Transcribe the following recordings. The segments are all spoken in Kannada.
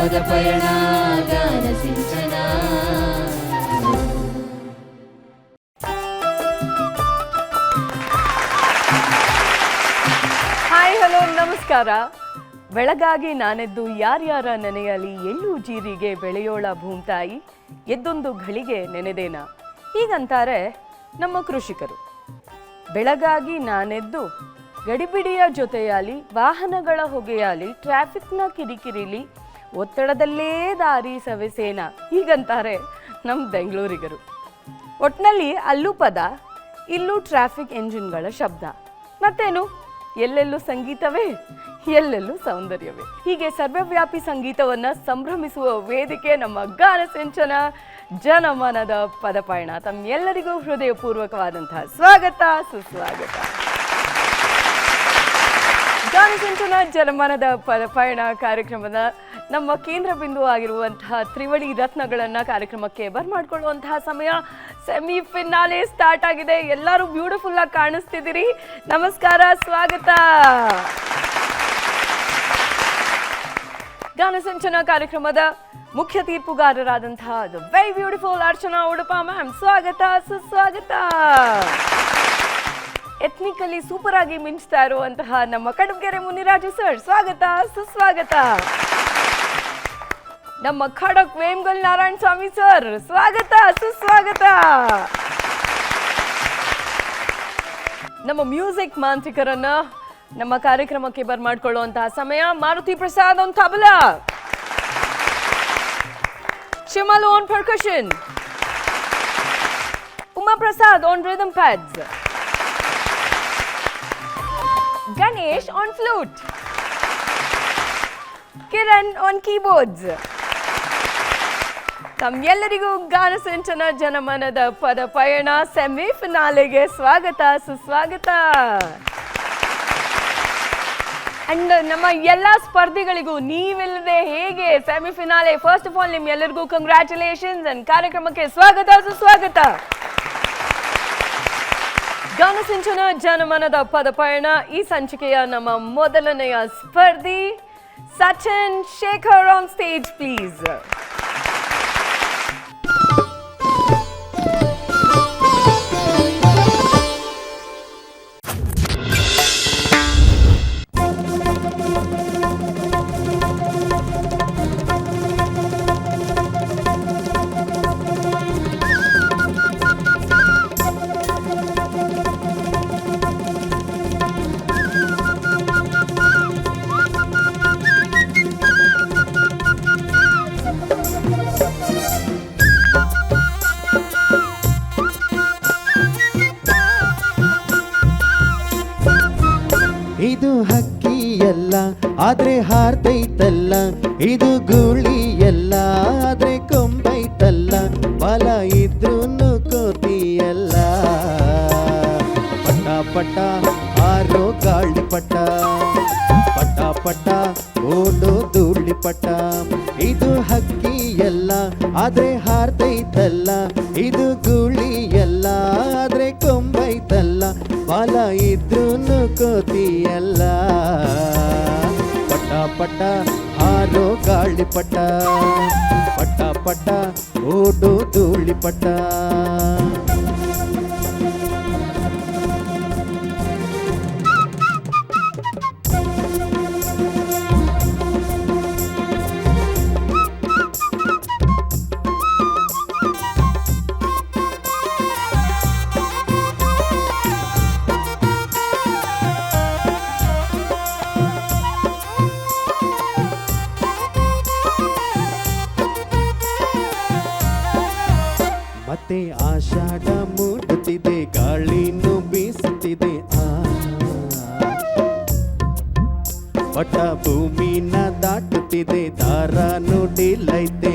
ಪದಪಯಣ ಗಾನ ಸಿಂಚನ. ಹಾಯ್, ಹಲೋ, ನಮಸ್ಕಾರ. ಬೆಳಗಾಗಿ ನಾನೆದ್ದು ಯಾರ್ಯಾರ ನೆನೆಯಲಿ ಎಳ್ಳು ಜೀರಿಗೆ ಬೆಳೆಯೋಳ ಭೂಮ್ತಾಯಿ ಎದ್ದೊಂದು ಘಳಿಗೆ ನೆನೆದೇನ ಹೀಗಂತಾರೆ ನಮ್ಮ ಕೃಷಿಕರು. ಬೆಳಗಾಗಿ ನಾನೆದ್ದು ಗಡಿಬಿಡಿಯ ಜೊತೆಯಾಲಿ, ವಾಹನಗಳ ಹೊಗೆಯಾಲಿ, ಟ್ರಾಫಿಕ್ನ ಕಿರಿಕಿರಿಲಿ, ಒತ್ತಡದಲ್ಲೇ ದಾರಿ ಸವೆಸೇನ ಹೀಗಂತಾರೆ ನಮ್ಮ ಬೆಂಗಳೂರಿಗರು. ಒಟ್ನಲ್ಲಿ ಅಲ್ಲೂ ಪದ, ಇಲ್ಲೂ ಟ್ರಾಫಿಕ್ ಎಂಜಿನ್ಗಳ ಶಬ್ದ, ಮತ್ತೇನು ಎಲ್ಲೆಲ್ಲೂ ಸಂಗೀತವೇ, ಎಲ್ಲೆಲ್ಲೂ ಸೌಂದರ್ಯವೇ. ಹೀಗೆ ಸರ್ವವ್ಯಾಪಿ ಸಂಗೀತವನ್ನ ಸಂಭ್ರಮಿಸುವ ವೇದಿಕೆ ನಮ್ಮ ಗಾನ ಸಿಂಚನ ಜನಮನದ ಪದಪಯಣ. ತಮ್ಮೆಲ್ಲರಿಗೂ ಹೃದಯಪೂರ್ವಕವಾದಂತಹ ಸ್ವಾಗತ, ಸುಸ್ವಾಗತ. ಗಾನ ಸಿಂಚನ ಜನಮನದ ಪದಪಯಣ ಕಾರ್ಯಕ್ರಮದ ನಮ್ಮ ಕೇಂದ್ರ ಬಿಂದು ಆಗಿರುವಂತಹ ತ್ರಿವಳಿ ರತ್ನಗಳನ್ನ ಕಾರ್ಯಕ್ರಮಕ್ಕೆ ಬರ್ಮಾಡ್ಕೊಳ್ಳುವಂತಹ ಸಮಯ. ಸೆಮಿಫಿನಾಲೆ ಸ್ಟಾರ್ಟ್ ಆಗಿದೆ. ಎಲ್ಲರೂ ಬ್ಯೂಟಿಫುಲ್ ಆಗಿ ಕಾಣಿಸ್ತಿದ್ದೀರಿ. ನಮಸ್ಕಾರ, ಸ್ವಾಗತ. ಗಾನ ಸಿಂಚನ ಕಾರ್ಯಕ್ರಮದ ಮುಖ್ಯ ತೀರ್ಪುಗಾರರಾದಂತಹ very beautiful Archana Udupa ma'am, ಸ್ವಾಗತ, ಸುಸ್ವಾಗತ. ಎಥ್ನಿಕಲಿ ಸೂಪರ್ ಆಗಿ ಮಿಂಚ್ತಾ ಇರುವಂತಹ ನಮ್ಮ ಕಡಬಗೆರೆ ಮುನಿರಾಜು ಸರ್, ಸ್ವಾಗತ, ಸುಸ್ವಾಗತ. ನಮ್ಮ ಖಡಕ್ ವೇಮಗಲ್ ನಾರಾಯಣ ಸ್ವಾಮಿ ಸರ್, ಸ್ವಾಗತ, ಸುಸ್ವಾಗತ. ನಮ್ಮ ಮ್ಯೂಸಿಕ್ ಮಾಂತ್ರಿಕರನ್ನ ನಮ್ಮ ಕಾರ್ಯಕ್ರಮಕ್ಕೆ ಬರ್ಮಾಡ್ಕೊಳ್ಳುವಂತಹ ಸಮಯ. Maruti Prasad on tabla, Shimal on percussion, Uma Prasad on rhythm pads, Ganesh on flute, Kiran on keyboards. ತಮ್ಮೆಲ್ಲರಿಗೂ ಗಾನ ಸಿಂಚನ ಜನಮನದ ಪದ ಪಯಣ ಸೆಮಿಫಿನಾಲೆಗೆ ಸ್ವಾಗತ, ಸುಸ್ವಾಗತ. ಅಂಡ್ ನಮ್ಮ ಎಲ್ಲ ಸ್ಪರ್ಧಿಗಳಿಗೂ ನೀವಿಲ್ಲದೆ ಹೇಗೆ ಸೆಮಿಫಿನಾಲೆ. ಫಸ್ಟ್ ಆಫ್ ಆಲ್ ನಿಮ್ಮೆಲ್ಲರಿಗೂ ಕಂಗ್ರ್ಯಾಚುಲೇಷನ್ಸ್ ಅಂಡ್ ಕಾರ್ಯಕ್ರಮಕ್ಕೆ ಸ್ವಾಗತ, ಸುಸ್ವಾಗತ. ಗಾನ ಸಿಂಚನ ಜನಮನದ ಪದಪಯಣ ಈ ಸಂಚಿಕೆಯ ನಮ್ಮ ಮೊದಲನೆಯ ಸ್ಪರ್ಧಿ Sachin Shekhar on stage please. ಇದು ಹಕ್ಕಿಯಲ್ಲ ಆದ್ರೆ ಹಾರ್ತೈತಲ್ಲ, ಇದು ಗೂಳಿಯಲ್ಲ ಆದ್ರೆ ಕೊಂಬೈತಲ್ಲ, ಬಲ ಇದ್ರೂ ಕೋತಿಯಲ್ಲ. ಪಟ ಪಟ ಆರೋ ಗಾಳಿ ಪಟ, ಪಟ ಪಟ ಓಡೋ ಧೂಳಿ ಪಟ. ಇದು ಹಕ್ಕಿಯಲ್ಲ ಆದ್ರೆ ಹಾರ್ತೈತಲ್ಲ, ಇದು ಗೂಳಿಯಲ್ಲ ಆದ್ರೆ ಕೊಂಬೈತಲ್ಲ, ಬಲ ಇದ್ರೂ ಕೋತಿಯಲ್ಲ. ಪಟ ಪಟ ಹಾರೋ ಗಾಳಿ ಪಟ, ಪಟ ಪಟ ಓಡೋ ಧೂಳಿ ಪಟ. ಮತ್ತೆ ಆಷಾಢ ಮೂಡುತ್ತಿದೆ, ಗಾಳಿನೂ ಬೀಸುತ್ತಿದೆ, ಪಟ ಭೂಮಿನ ದಾಟುತ್ತಿದೆ, ದಾರ ನುಡಿಲೈತೆ.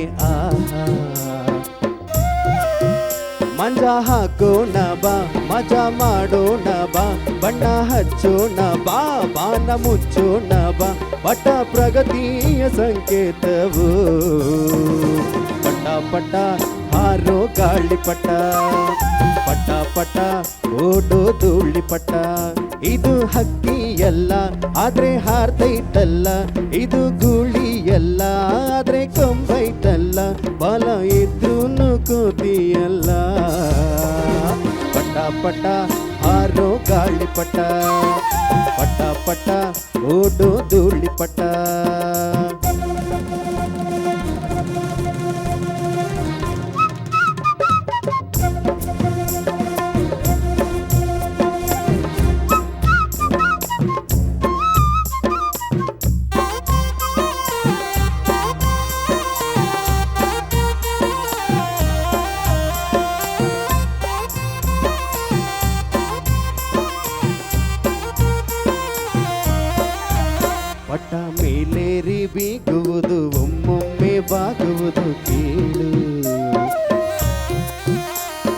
ಮಂಜ ಹಾಕೋಣ ಬಾ, ಮಜಾ ಮಾಡೋಣ ಬಾ, ಬಣ್ಣ ಹಚ್ಚೋಣ ಬಾ, ಬಾನ ಮುಚ್ಚೋಣ ಬಾ, ಪಟ ಪ್ರಗತಿಯ ಸಂಕೇತವು. ಪಟ ಪಟ ಹಾರೋ ಗಾಳಿ ಪಟ, ಪಟ ಪಟ ಓಡೋ ಧೂಳಿ ಪಟ. ಇದು ಹಕ್ಕಿಯಲ್ಲ ಆದ್ರೆ ಹಾರ್ತೈತಲ್ಲ, ಇದು ಗೂಳಿ ಎಲ್ಲ ಆದ್ರೆ ಕೊಂಬೈತಲ್ಲ ಬಲ ಇದ್ರೂ ಕೂತಿಯಲ್ಲ ಪಟ ಪಟ ಹಾರೋ ಗಾಳಿಪಟ ಪಟ ಪಟ ಓಡೋ ಧೂಳಿಪಟ ಪಟ ಮೇಲೇರಿ ಬೀಗುವುದು ಒಮ್ಮೊಮ್ಮೆ ಬಾಗುವುದು ಕೇಳು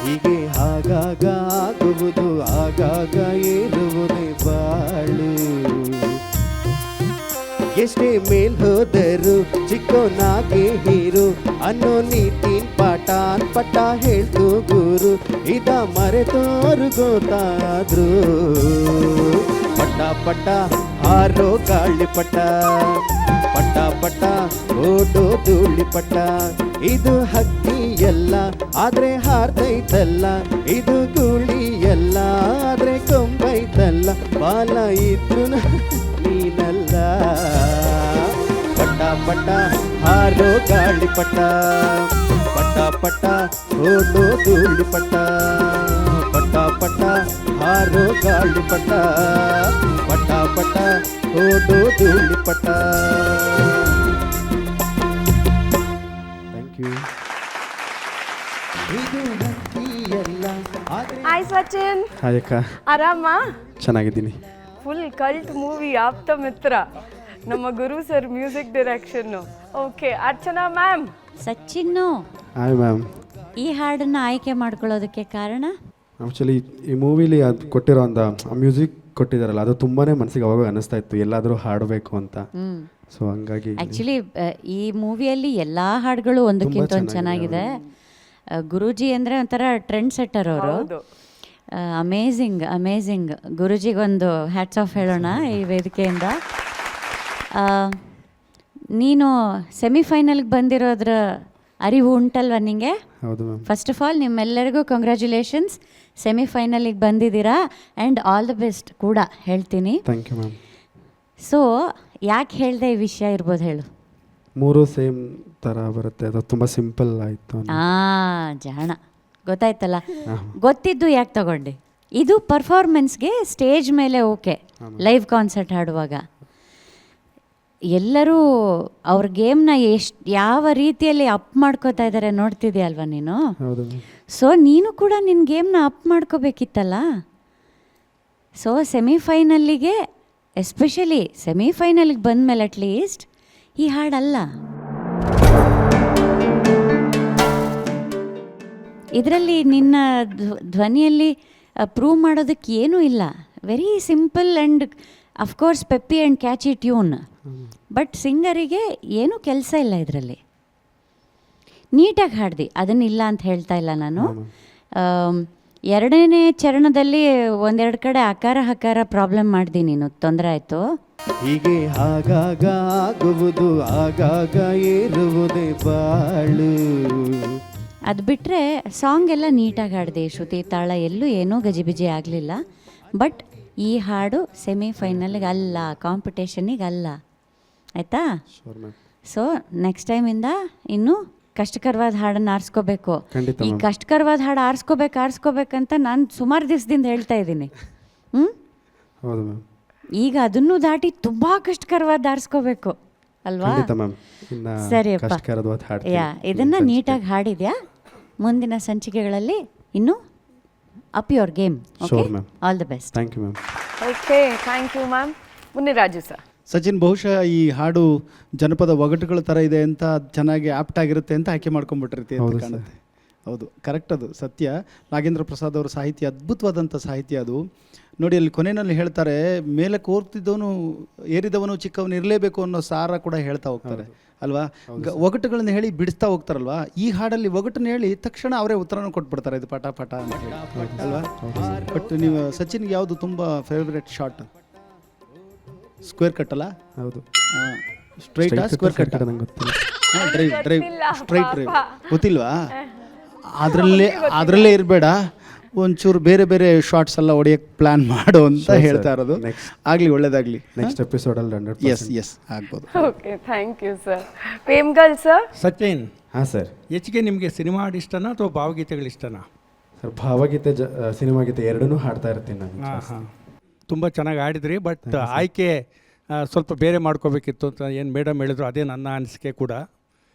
ಹೀಗೆ ಆಗಾಗ ಆಗುವುದು ಆಗಾಗ ಏರುವುದೇ ಬಾಳು ಎಷ್ಟೇ ಮೇಲ್ ಹೋದರು ಚಿಕ್ಕೋನಾಗೆ ಹೀರು ಅನ್ನೋ ನೀತಿನ್ ಪಾಠಾನ್ ಪಟ್ಟ ಹೇಳ್ತು ಗುರು ಇದ ಮರೆತೋರು ಗೊತ್ತಾದ್ರು ಪಟ್ಟ ಪಟ್ಟ ಹಾರೋ ಗಾಳಿಪಟ ಪಟ್ಟ ಪಟ್ಟ ಓಡೋ ಧೂಳಿಪಟ ಇದು ಹಕ್ಕಿ ಎಲ್ಲ ಆದ್ರೆ ಹಾರ್ತೈತಲ್ಲ ಇದು ಗೂಳಿ ಎಲ್ಲ ಆದ್ರೆ ಕೊಂಬೈತಲ್ಲ ಬಾಲ ಇದ್ರು ನೀನಲ್ಲ ಪಟ್ಟ ಪಟ್ಟ ಹಾರೋ ಗಾಳಿಪಟ ಪಟ್ಟ ಪಟ್ಟ ಓಡೋ ಧೂಳಿಪಟ ಪಟ್ಟ ಪಟ್ಟ ಹಾರೋ ಗಾಳಿಪಟ ಪಟ್ಟ ಪಟ್ಟ ಓಡೋ ಧೂಳಿಪಟ ಥ್ಯಾಂಕ್ ಯು ಇದು ಹಕ್ಕಿಯಲ್ಲ ಆದ್ರೆ ಹಾಯ್ ಸಚಿನ್, ಹಾಯ್ ಅಕ್ಕ ಆರಾಮ? ಚೆನ್ನಾಗಿದ್ದೀನಿ full cult movie Aptha Mitra, ನಮ್ಮ Guru sir music direction. Okay, Archana ma'am. Sachin, hi ma'am. ಈ ಹಾಡನ್ನು ಆಯ್ಕೆ ಮಾಡ್ಕೊಳ್ಳೋದಕ್ಕೆ ಕಾರಣ? ಆ್ಯಕ್ಚುಲಿ ಈ ಮೂವಿಲಿ ಅದು ಕೊಟ್ಟಿರೋ ಒಂದು ಮ್ಯೂಸಿಕ್ ಕೊಟ್ಟಿದ್ದಾರಲ್ಲ ಅದು ತುಂಬಾ ಮನಸ್ಸಿಗೆ ಅವಾಗ ಅನ್ನಿಸ್ತಾ ಇತ್ತು ಎಲ್ಲಾದರೂ ಹಾಡಬೇಕು ಅಂತ. ಸೊ ಹಂಗಾಗಿ ಆ್ಯಕ್ಚುಲಿ ಈ ಮೂವಿಯಲ್ಲಿ ಎಲ್ಲ ಹಾಡುಗಳು ಒಂದಕ್ಕಿಂತ ಒಂದು ಚೆನ್ನಾಗಿದೆ. ಗುರೂಜಿ ಅಂದರೆ ಒಂಥರ ಟ್ರೆಂಡ್ ಸೆಟ್ಟರ್ ಅವರು. Amazing amazing. ಗುರೂಜಿಗೊಂದು ಹ್ಯಾಟ್ಸ್ ಆಫ್ ಹೇಳೋಣ ಈ ವೇದಿಕೆಯಿಂದ. ನೀನು ಸೆಮಿಫೈನಲ್ಗೆ ಬಂದಿರೋದ್ರ ಅರಿವು ಉಂಟಲ್ವ ನಿಮಗೆ? ಹೌದು ಮ್ಯಾಮ್. ಫಸ್ಟ್ ಆಫ್ ಆಲ್ ನಿಮ್ಮೆಲ್ಲರಿಗೂ ಕಂಗ್ರ್ಯಾಚುಲೇಷನ್ಸ್, ಸೆಮಿಫೈನಲಿಗೆ ಬಂದಿದ್ದೀರಾ ಆ್ಯಂಡ್ ಆಲ್ ದ ಬೆಸ್ಟ್ ಕೂಡ ಹೇಳ್ತೀನಿ. Thank you ma'am. ಸೊ ಯಾಕೆ ಹೇಳಿದೆ ಈ ವಿಷಯ ಇರ್ಬೋದು ಹೇಳು? ಮೂರು ಸೇಮ್ ಥರ ಬರುತ್ತೆ, ಅದು ತುಂಬ ಸಿಂಪಲ್ ಆಯಿತು. ಜಾಣ, ಗೊತ್ತಾಯ್ತಲ್ಲ. ಗೊತ್ತಿದ್ದು ಯಾಕೆ ತಗೊಂಡೆ? ಇದು ಪರ್ಫಾರ್ಮೆನ್ಸ್ಗೆ ಸ್ಟೇಜ್ ಮೇಲೆ ಓಕೆ, ಲೈವ್ ಕಾನ್ಸರ್ಟ್ ಹಾಡುವಾಗ ಎಲ್ಲರೂ ಅವ್ರ ಗೇಮ್ನ ಯಾವ ರೀತಿಯಲ್ಲಿ ಅಪ್ ಮಾಡ್ಕೋತಾ ಇದ್ದಾರೆ ನೋಡ್ತಿದ್ಯಲ್ವ ನೀನು? ಹೌದು. ಸೊ ನೀನು ಕೂಡ ನಿನ್ನ ಗೇಮ್ನ ಅಪ್ ಮಾಡ್ಕೋಬೇಕಿತ್ತಲ್ಲ. ಸೊ ಸೆಮಿಫೈನಲ್ಲಿಗೆ, ಎಸ್ಪೆಷಲಿ ಸೆಮಿಫೈನಲ್ಗೆ ಬಂದಮೇಲೆ ಅಟ್ಲೀಸ್ಟ್ ಈ ಹಾಡಲ್ಲ, ಇದರಲ್ಲಿ ನಿನ್ನ ಧ್ವನಿಯಲ್ಲಿ ಪ್ರೂವ್ ಮಾಡೋದಕ್ಕೆ ಏನೂ ಇಲ್ಲ. Very simple and of course peppy and catchy tune. But ಸಿಂಗರಿಗೆ ಏನೂ ಕೆಲಸ ಇಲ್ಲ ಇದರಲ್ಲಿ. ನೀಟಾಗಿ ಹಾಡ್ದು, ಅದನ್ನಿಲ್ಲ ಅಂತ ಹೇಳ್ತಾ ಇಲ್ಲ ನಾನು. ಎರಡನೇ ಚರಣದಲ್ಲಿ ಒಂದೆರಡು ಕಡೆ ಅಕಾರ ಹಕಾರ ಪ್ರಾಬ್ಲಮ್ ಮಾಡ್ದಿ ನೀನು, ತೊಂದರೆ ಆಯಿತು. ಹೀಗೆ ಆಗಾಗ ಆಗುವುದು ಆಗಾಗ ಏರುವುದೇ ಬಾಳು. ಅದು ಬಿಟ್ಟರೆ ಸಾಂಗ್ ಎಲ್ಲ ನೀಟಾಗಿ ಹಾಡಿದೆ, ಶ್ರುತಿ ತಾಳ ಎಲ್ಲೂ ಏನೂ ಗಜಿಬಿಜಿ ಆಗಲಿಲ್ಲ. ಬಟ್ ಈ ಹಾಡು ಸೆಮಿಫೈನಲ್ಗೆ ಅಲ್ಲ, ಕಾಂಪಿಟೇಷನಿಗೆ ಅಲ್ಲ, ಆಯಿತಾ? ಸೊ ನೆಕ್ಸ್ಟ್ ಟೈಮಿಂದ ಇನ್ನೂ ಕಷ್ಟಕರವಾದ ಹಾಡನ್ನು ಆರಿಸ್ಕೋಬೇಕು. ಈ ಕಷ್ಟಕರವಾದ ಹಾಡು ಆರಿಸ್ಕೋಬೇಕಂತ ನಾನು ಸುಮಾರು ದಿವಸದಿಂದ ಹೇಳ್ತಾ ಇದ್ದೀನಿ. ಹೌದು ಮ್ಯಾಮ್. ಈಗ ಅದನ್ನು ದಾಟಿ ತುಂಬ ಕಷ್ಟಕರವಾದ ಆರಿಸ್ಕೋಬೇಕು ಅಲ್ವಾ? ಸರಿಯಪ್ಪ, ಇದನ್ನು ನೀಟಾಗಿ ಹಾಡಿದ್ಯಾ. ಮುಂದಿನ ಸಂಚಿಕೆಗಳಲ್ಲಿ ಇನ್ನೂ up your game. All the best. Thank you ma'am. Okay, thank you ma'am. Muniraju sir. Sachin, ಬಹುಶಃ ಈ ಹಾಡು ಜನಪದ ಒಗಟುಗಳ ಥರ ಇದೆ ಅಂತ ಚೆನ್ನಾಗಿ ಆಪ್ಟ್ ಆಗಿರುತ್ತೆ ಅಂತ ಆಯ್ಕೆ ಮಾಡ್ಕೊಂಡ್ಬಿಟ್ಟಿರ್ತಿ ಅಂತ ಕಾಣುತ್ತೆ. ಹೌದು, ಕರೆಕ್ಟ್, ಅದು ಸತ್ಯ. ನಾಗೇಂದ್ರ ಪ್ರಸಾದ್ ಅವರ ಸಾಹಿತ್ಯ ಅದ್ಭುತವಾದಂಥ ಸಾಹಿತ್ಯ ಅದು. ನೋಡಿ, ಅಲ್ಲಿ ಕೊನೆಯಲ್ಲಿ ಹೇಳ್ತಾರೆ, ಮೇಲೆ ಕೋರ್ತಿದ್ದವನು ಏರಿದವನು ಚಿಕ್ಕವನು ಇರಲೇಬೇಕು ಅನ್ನೋ ಸಾರ ಕೂಡ ಹೇಳ್ತಾ ಹೋಗ್ತಾರೆ ಅಲ್ವಾ? ಒಗಟುಗಳನ್ನ ಹೇಳಿ ಬಿಡಿಸ್ತಾ ಹೋಗ್ತಾರಲ್ವಾ? ಈ ಹಾಡಲ್ಲಿ ಒಗಟನ್ನು ಹೇಳಿ ತಕ್ಷಣ ಅವರೇ ಉತ್ತರನೂ ಕೊಟ್ಬಿಡ್ತಾರೆ, ಇದು ಪಟ ಪಟ ಅಂತ ಹೇಳಿ ಅಲ್ವಾ? ಬಟ್ ನೀವು ಸಚಿನ್ಗೆ ಯಾವುದು ತುಂಬ ಫೇವ್ರೆಟ್ ಶಾಟ್? ಸ್ಕ್ವೇರ್ ಕಟ್ ಅಲ್ಲ? ಹೌದು. ಸ್ಟ್ರೈಟಾ ಸ್ಕ್ವೇರ್ ಕಟ್ ನಂಗೆ ಗೊತ್ತಿಲ್ಲ. ಡ್ರೈವ್ ಗೊತ್ತಿಲ್ಲ, ಸ್ಟ್ರೈಟ್ ಡ್ರೈವ್ ಪಾಪ. ಗೊತ್ತಿಲ್ವಾ? ಅದರಲ್ಲೇ ಇರಬೇಡ, ಒಂಚೂರು ಬೇರೆ ಬೇರೆ ಶಾರ್ಟ್ಸ್ ಎಲ್ಲ ಹೊಡಿಯೋಕ್ಕೆ ಪ್ಲಾನ್ ಮಾಡು ಅಂತ Sure, sir. ಹೇಳ್ತಾ ಇರೋದು. ಆಗಲಿ, ಒಳ್ಳೇದಾಗಲಿ. ನೆಕ್ಸ್ಟ್ ಎಪಿಸೋಡಲ್ಲಿ 100%. ಎಸ್ ಆಗ್ಬೋದು. Okay, thank you sir. ಪ್ರೇಮ್ಗಲ್ ಸರ್. ಸಚಿನ್, ಹಾಂ ಸರ್. ಹೆಚ್ಚಿಗೆ ನಿಮಗೆ ಸಿನಿಮಾ ಹಾಡು ಇಷ್ಟನಾ ಅಥವಾ ಭಾವಗೀತೆಗಳು ಇಷ್ಟನಾ? ಸರ್ ಭಾವಗೀತೆ ಸಿನಿಮಾ ಗೀತೆ ಎರಡನ್ನೂ ಹಾಡ್ತಾ ಇರ್ತೀನಿ ನಾನು. ಹಾಂ, ತುಂಬ ಚೆನ್ನಾಗಿ ಆಡಿದ್ರಿ. ಬಟ್ ಆಯ್ಕೆ ಸ್ವಲ್ಪ ಬೇರೆ ಮಾಡ್ಕೋಬೇಕಿತ್ತು ಅಂತ ಏನು ಮೇಡಮ್ ಹೇಳಿದ್ರು, ಅದೇ ನನ್ನ ಅನಿಸಿಕೆ ಕೂಡ.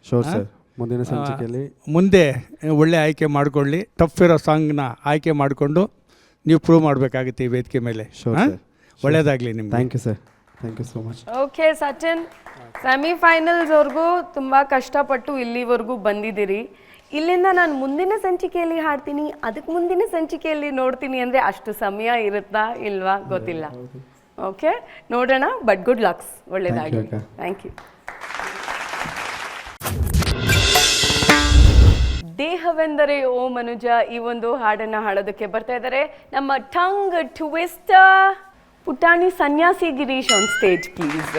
ಶೋರ್ ಸರ್, ಮುಂದಿನ ಸಂಚಿಕೆಯಲ್ಲಿ ಮುಂದೆ ಒಳ್ಳೆ ಆಯ್ಕೆ ಮಾಡಿಕೊಳ್ಳಿ. ಟಫ್ ಇರೋ ಸಾಂಗ್ನ ಆಯ್ಕೆ ಮಾಡಿಕೊಂಡು ನೀವು ಪ್ರೂವ್ ಮಾಡಬೇಕಾಗುತ್ತೆ ಈ ವೇದಿಕೆ ಮೇಲೆ. Sure, sir. ಒಳ್ಳೆಯದಾಗಲಿ ನಿಮ್ಗೆ. Thank you sir, thank you so much. Okay Sachin, ಸೆಮಿಫೈನಲ್ಸ್ವರೆಗೂ ತುಂಬ ಕಷ್ಟಪಟ್ಟು ಇಲ್ಲಿವರೆಗೂ ಬಂದಿದ್ದೀರಿ. ಇಲ್ಲಿಂದ ನಾನು ಮುಂದಿನ ಸಂಚಿಕೆಯಲ್ಲಿ ಹಾಡ್ತೀನಿ, ಅದಕ್ಕೆ ಮುಂದಿನ ಸಂಚಿಕೆಯಲ್ಲಿ ನೋಡ್ತೀನಿ ಅಂದರೆ ಅಷ್ಟು ಸಮಯ ಇರುತ್ತಾ ಇಲ್ವಾ ಗೊತ್ತಿಲ್ಲ. ಓಕೆ, ನೋಡೋಣ. ಬಟ್ ಗುಡ್ ಲಕ್ಸ್, ಒಳ್ಳೆಯದಾಗಿ. Thank you, ಅಕ್ಕ. Thank you. ದೇಹವೆಂದರೆ ಓ ಮನುಜ ಈ ಒಂದು ಹಾಡನ್ನು ಹಾಡೋದಕ್ಕೆ ಬರ್ತಾ ಇದ್ದಾರೆ ನಮ್ಮ ಟಂಗ್ ಟ್ವಿಸ್ಟ್ ಪುಟಾಣಿ ಸನ್ಯಾಸಿ ಗಿರೀಶ್ ಆನ್ ಸ್ಟೇಜ್ ಪ್ಲೀಸ್.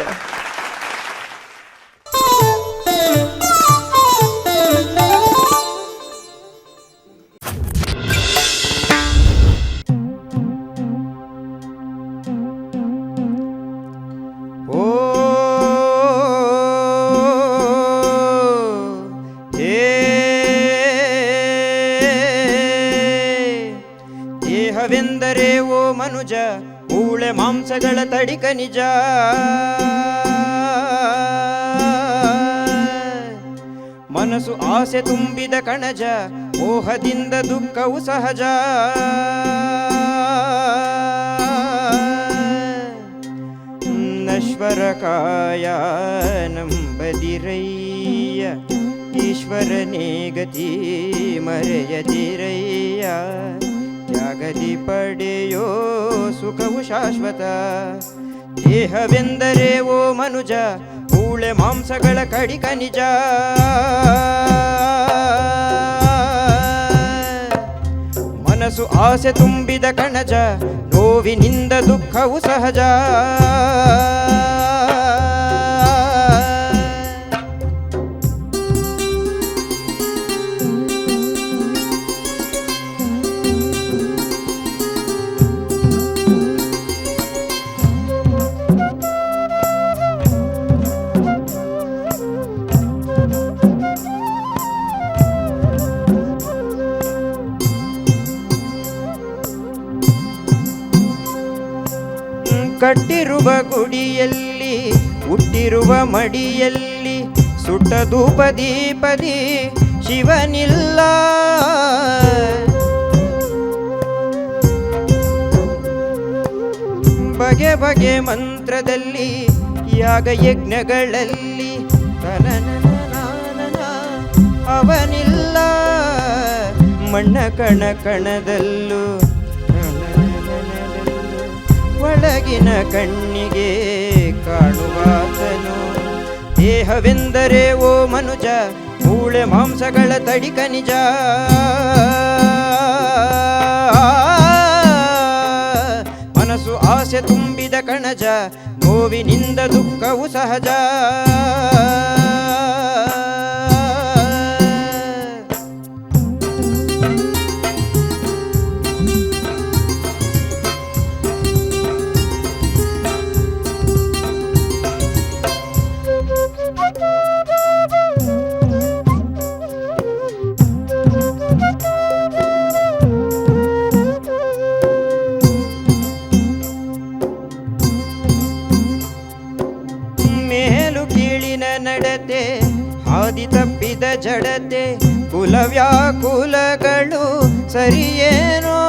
ದೇಹವೆಂದರೆ ಓ ಮನುಜ ಮೂಳೆ ಮಾಂಸಗಳ ತಡಿಕ ನಿಜ. ಮನಸ್ಸು ಆಸೆ ತುಂಬಿದ ಕಣಜ, ಮೋಹದಿಂದ ದುಃಖವು ಸಹಜ. ನಶ್ವರ ಕಾಯ ನಂಬದಿರಯ್ಯ, ಈಶ್ವರನೇ ಗತಿ ಮರೆಯದಿರಯ್ಯ. ತ್ಯಾಗದಿ ಪಡೆಯೋ ಸುಖವು ಶಾಶ್ವತ. ದೇಹವೆಂದರೆ ಓ ಮನುಜ ಮೂಳೆ ಮಾಂಸಗಳ ಕಡಿಕ ನಿಜ. ಮನಸ್ಸು ಆಸೆ ತುಂಬಿದ ಕಣಜ, ನೋವಿನಿಂದ ದುಃಖವು ಸಹಜ. ಕಟ್ಟಿರುವ ಗುಡಿಯಲ್ಲಿ ಹುಟ್ಟಿರುವ ಮಡಿಯಲ್ಲಿ ಸುಟ್ಟ ಧೂಪ ದೀಪದಿ ಶಿವನಿಲ್ಲ. ಬಗೆ ಬಗೆ ಮಂತ್ರದಲ್ಲಿ ಯಾಗ ಯಜ್ಞಗಳಲ್ಲಿ ತನನನನನನ ಅವನಿಲ್ಲ. ಮಣ್ಣ ಕಣ ಕಣದಲ್ಲೂ ಒಳಗಿನ ಕಣ್ಣಿಗೆ ಕಾಣುವಾತನು. ದೇಹವೆಂದರೆ ಓ ಮನುಜ ಮೂಳೆ ಮಾಂಸಗಳ ತಡಿಕ ನಿಜ. ಮನಸ್ಸು ಆಸೆ ತುಂಬಿದ ಕಣಜ, ನೋವಿನಿಂದ ದುಃಖವು ಸಹಜ. ನಡತೆ ಹಾದಿ ತಪ್ಪಿದ ಜಡತೆ, ಕುಲವ್ಯಾಕುಲಗಳು ಸರಿಯೇನೋ.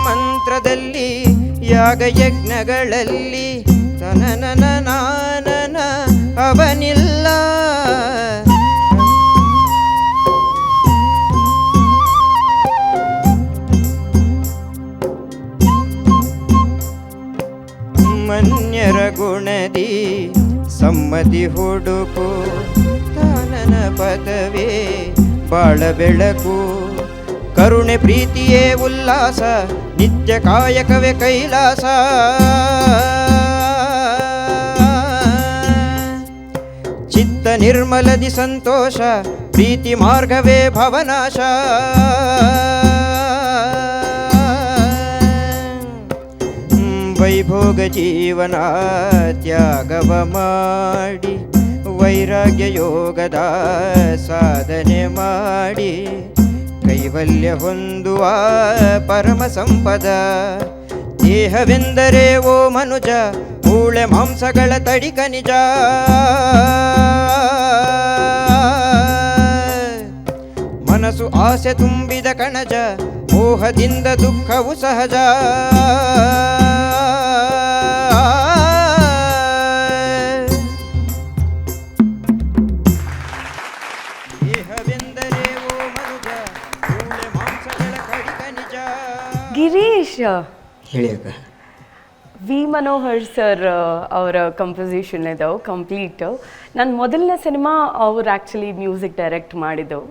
ಮಂತ್ರದಲ್ಲಿ ಯಾಗ ಯಜ್ಞಗಳಲ್ಲಿ ತನನನ ನಾನನ ಅವನಿಲ್ಲ. ಮನ್ಯರ ಗುಣದಿ ಸಮ್ಮತಿ ಹುಡುಕು ತಾನನ ಪದವೇ ಬಾಳ ಬೆಳಕು. ಕರುಣೆ ಪ್ರೀತಿಯೇ ಉಲ್ಲಾಸ ನಿತ್ಯ ಕಾಯಕವೇ ಕೈಲಾಸ. ಚಿತ್ತ ನಿರ್ಮಲದಿ ಸಂತೋಷ ಪ್ರೀತಿ ಮಾರ್ಗವೇ ಭವನಾಶ. ವೈಭೋಗ ಜೀವನ ತ್ಯಾಗವ ಮಾಡಿ ವೈರಾಗ್ಯ ಯೋಗದ ಸಾಧನೆ ಮಾಡಿ ಕೈವಲ್ಯ ಹೊಂದುವ ಪರಮ ಸಂಪದ. ದೇಹವೆಂದರೆ ಓ ಮನುಜ ಮೂಳೆ ಮಾಂಸಗಳ ತಡಿಕ ನಿಜ. ಮನಸ್ಸು ಆಸೆ ತುಂಬಿದ ಕಣಜ ಮೋಹದಿಂದ ದುಃಖವು ಸಹಜ. ದೇಹವೆಂದರೆ ಓ ಮನುಜ ಮೂಳೆ ಮಾಂಸಗಳ ತಡಿಕ ನಿಜ. ಗಿರೀಶ್, ಹೇಳಿ ಅಕ್ಕ. ವಿ ಮನೋಹರ್ ಸರ್ ಅವರ ಕಂಪೋಸಿಷನ್ ಇದ್ದವು ಕಂಪ್ಲೀಟ್. ನನ್ನ ಮೊದಲನೇ ಸಿನಿಮಾ ಅವ್ರು ಆ್ಯಕ್ಚುಲಿ ಮ್ಯೂಸಿಕ್ ಡೈರೆಕ್ಟ್ ಮಾಡಿದ್ದವು.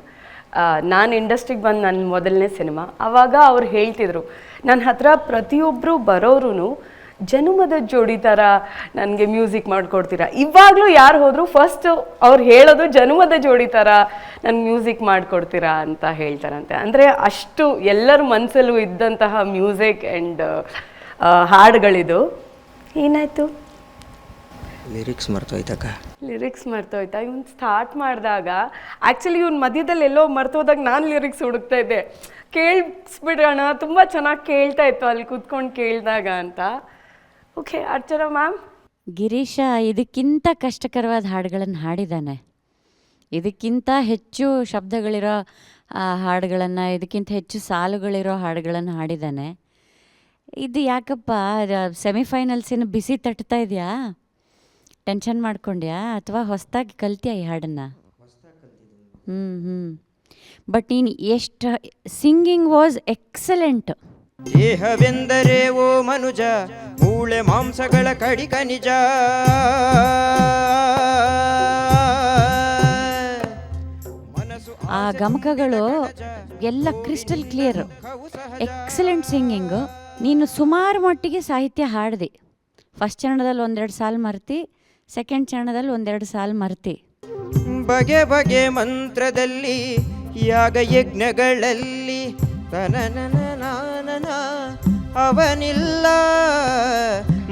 ನಾನು ಇಂಡಸ್ಟ್ರಿಗೆ ಬಂದು ನನ್ನ ಮೊದಲನೇ ಸಿನಿಮಾ. ಆವಾಗ ಅವ್ರು ಹೇಳ್ತಿದ್ರು, ನನ್ನ ಹತ್ರ ಪ್ರತಿಯೊಬ್ಬರು ಬರೋರು ಜನುಮದ ಜೋಡಿ ಥರ ನನಗೆ ಮ್ಯೂಸಿಕ್ ಮಾಡಿಕೊಡ್ತೀರಾ. ಇವಾಗಲೂ ಯಾರು ಹೋದರೂ ಫಸ್ಟ್ ಅವ್ರು ಹೇಳೋದು ಜನುಮದ ಜೋಡಿ ಥರ ನನ್ನ ಮ್ಯೂಸಿಕ್ ಮಾಡಿಕೊಡ್ತೀರಾ ಅಂತ ಹೇಳ್ತಾರಂತೆ. ಅಂದರೆ ಅಷ್ಟು ಎಲ್ಲರ ಮನಸ್ಸಲ್ಲೂ ಇದ್ದಂತಹ ಮ್ಯೂಸಿಕ್ ಆ್ಯಂಡ್ ಹಾಡುಗಳಿದು. ಏನಾಯಿತು? ಲಿರಿಕ್ಸ್ ಮರ್ತೋಯ್ತಕ್ಕ. ಲಿರಿಕ್ಸ್ ಮರ್ತೋಯ್ತಾ? ಇವ್ನು ಸ್ಟಾರ್ಟ್ ಮಾಡಿದಾಗ ಆ್ಯಕ್ಚುಲಿ ಇವ್ನ ಮಧ್ಯದಲ್ಲಿ ಎಲ್ಲೋ ಮರ್ತೋದಾಗ ನಾನು ಲಿರಿಕ್ಸ್ ಹುಡುಕ್ತಾ ಇದ್ದೆ, ಕೇಳಿಸ್ಬಿಡೋಣ, ತುಂಬ ಚೆನ್ನಾಗಿ ಕೇಳ್ತಾ ಇತ್ತು ಅಲ್ಲಿ ಕೂತ್ಕೊಂಡು ಕೇಳಿದಾಗ ಅಂತ. Okay, Archana ma'am. ಗಿರೀಶ ಇದಕ್ಕಿಂತ ಕಷ್ಟಕರವಾದ ಹಾಡುಗಳನ್ನು ಹಾಡಿದ್ದಾನೆ. ಇದಕ್ಕಿಂತ ಹೆಚ್ಚು ಶಬ್ದಗಳಿರೋ ಹಾಡುಗಳನ್ನು, ಇದಕ್ಕಿಂತ ಹೆಚ್ಚು ಸಾಲುಗಳಿರೋ ಹಾಡುಗಳನ್ನು ಹಾಡಿದ್ದಾನೆ. ಇದು ಯಾಕಪ್ಪ ಸೆಮಿಫೈನಲ್ಸಿನ ಬಿಸಿ ತಟ್ತಾ ಇದೆಯಾ? ಟೆನ್ಷನ್ ಮಾಡ್ಕೊಂಡ್ಯಾ ಅಥವಾ ಹೊಸದಾಗಿ ಕಲ್ತ್ಯಾ ಈ ಹಾಡನ್ನು? ಬಟ್ ನೀನು ಎಷ್ಟು ಸಿಂಗಿಂಗ್ ವಾಸ್ ಎಕ್ಸಲೆಂಟ್. ದೇಹವೆಂದರೆ ಓ ಮನುಜ ಮೂಳೆ ಮಾಂಸಗಳ ಕಡಿಕ ನಿಜ. ಆ ಗಮಕಗಳು ಎಲ್ಲ ಕ್ರಿಸ್ಟಲ್ ಕ್ಲಿಯರ್, ಎಕ್ಸಲೆಂಟ್ ಸಿಂಗಿಂಗು. ನೀನು ಸುಮಾರು ಮಟ್ಟಿಗೆ ಸಾಹಿತ್ಯ ಹಾಡಿದೆ. ಫಸ್ಟ್ ಚರಣದಲ್ಲಿ ಒಂದೆರಡು ಸಾಲು ಮರ್ತಿ, ಸೆಕೆಂಡ್ ಚರಣದಲ್ಲಿ ಒಂದೆರಡು ಸಾಲು ಮರ್ತಿ. ಬಗೆ ಬಗೆ ಮಂತ್ರದಲ್ಲಿ ಯಾಗ ಯಜ್ಞಗಳಲ್ಲಿ ತನನನ ನಾನನ ಅವನಿಲ್ಲ.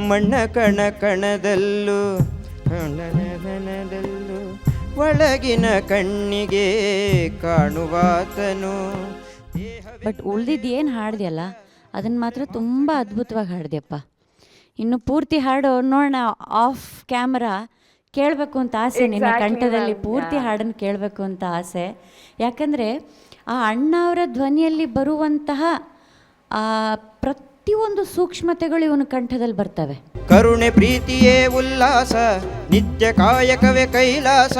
ಮಣ್ಣ ಕಣ ಕಣದಲ್ಲೂ ಕಣನದಲ್ಲೂ ಒಳಗಿನ ಕಣ್ಣಿಗೆ ಕಾಣುವಾತನು. ಬಟ್ ಉಳ್ದಿದ್ದು ಏನು ಹಾಡ್ದೆಯಲ್ಲ ಅದನ್ನು ಮಾತ್ರ ತುಂಬ ಅದ್ಭುತವಾಗಿ ಹಾಡ್ದೆಯಪ್ಪ. ಇನ್ನು ಪೂರ್ತಿ ಹಾಡು ನೋಡೋಣ, ಆಫ್ ಕ್ಯಾಮ್ರಾ ಕೇಳಬೇಕು ಅಂತ ಆಸೆ. ನಿನ್ನ ಕಂಠದಲ್ಲಿ ಪೂರ್ತಿ ಹಾಡನ್ನು ಕೇಳಬೇಕು ಅಂತ ಆಸೆ. ಯಾಕಂದರೆ ಆ ಅಣ್ಣ ಅವರ ಧ್ವನಿಯಲ್ಲಿ ಬರುವಂತಹ ಪ್ರತಿಯೊಂದು ಸೂಕ್ಷ್ಮತೆಗಳು ಇವನ ಕಂಠದಲ್ಲಿ ಬರ್ತವೆ. ಕರುಣೆ ಪ್ರೀತಿಯೇ ಉಲ್ಲಾಸ ನಿತ್ಯ ಕಾಯಕವೇ ಕೈಲಾಸ.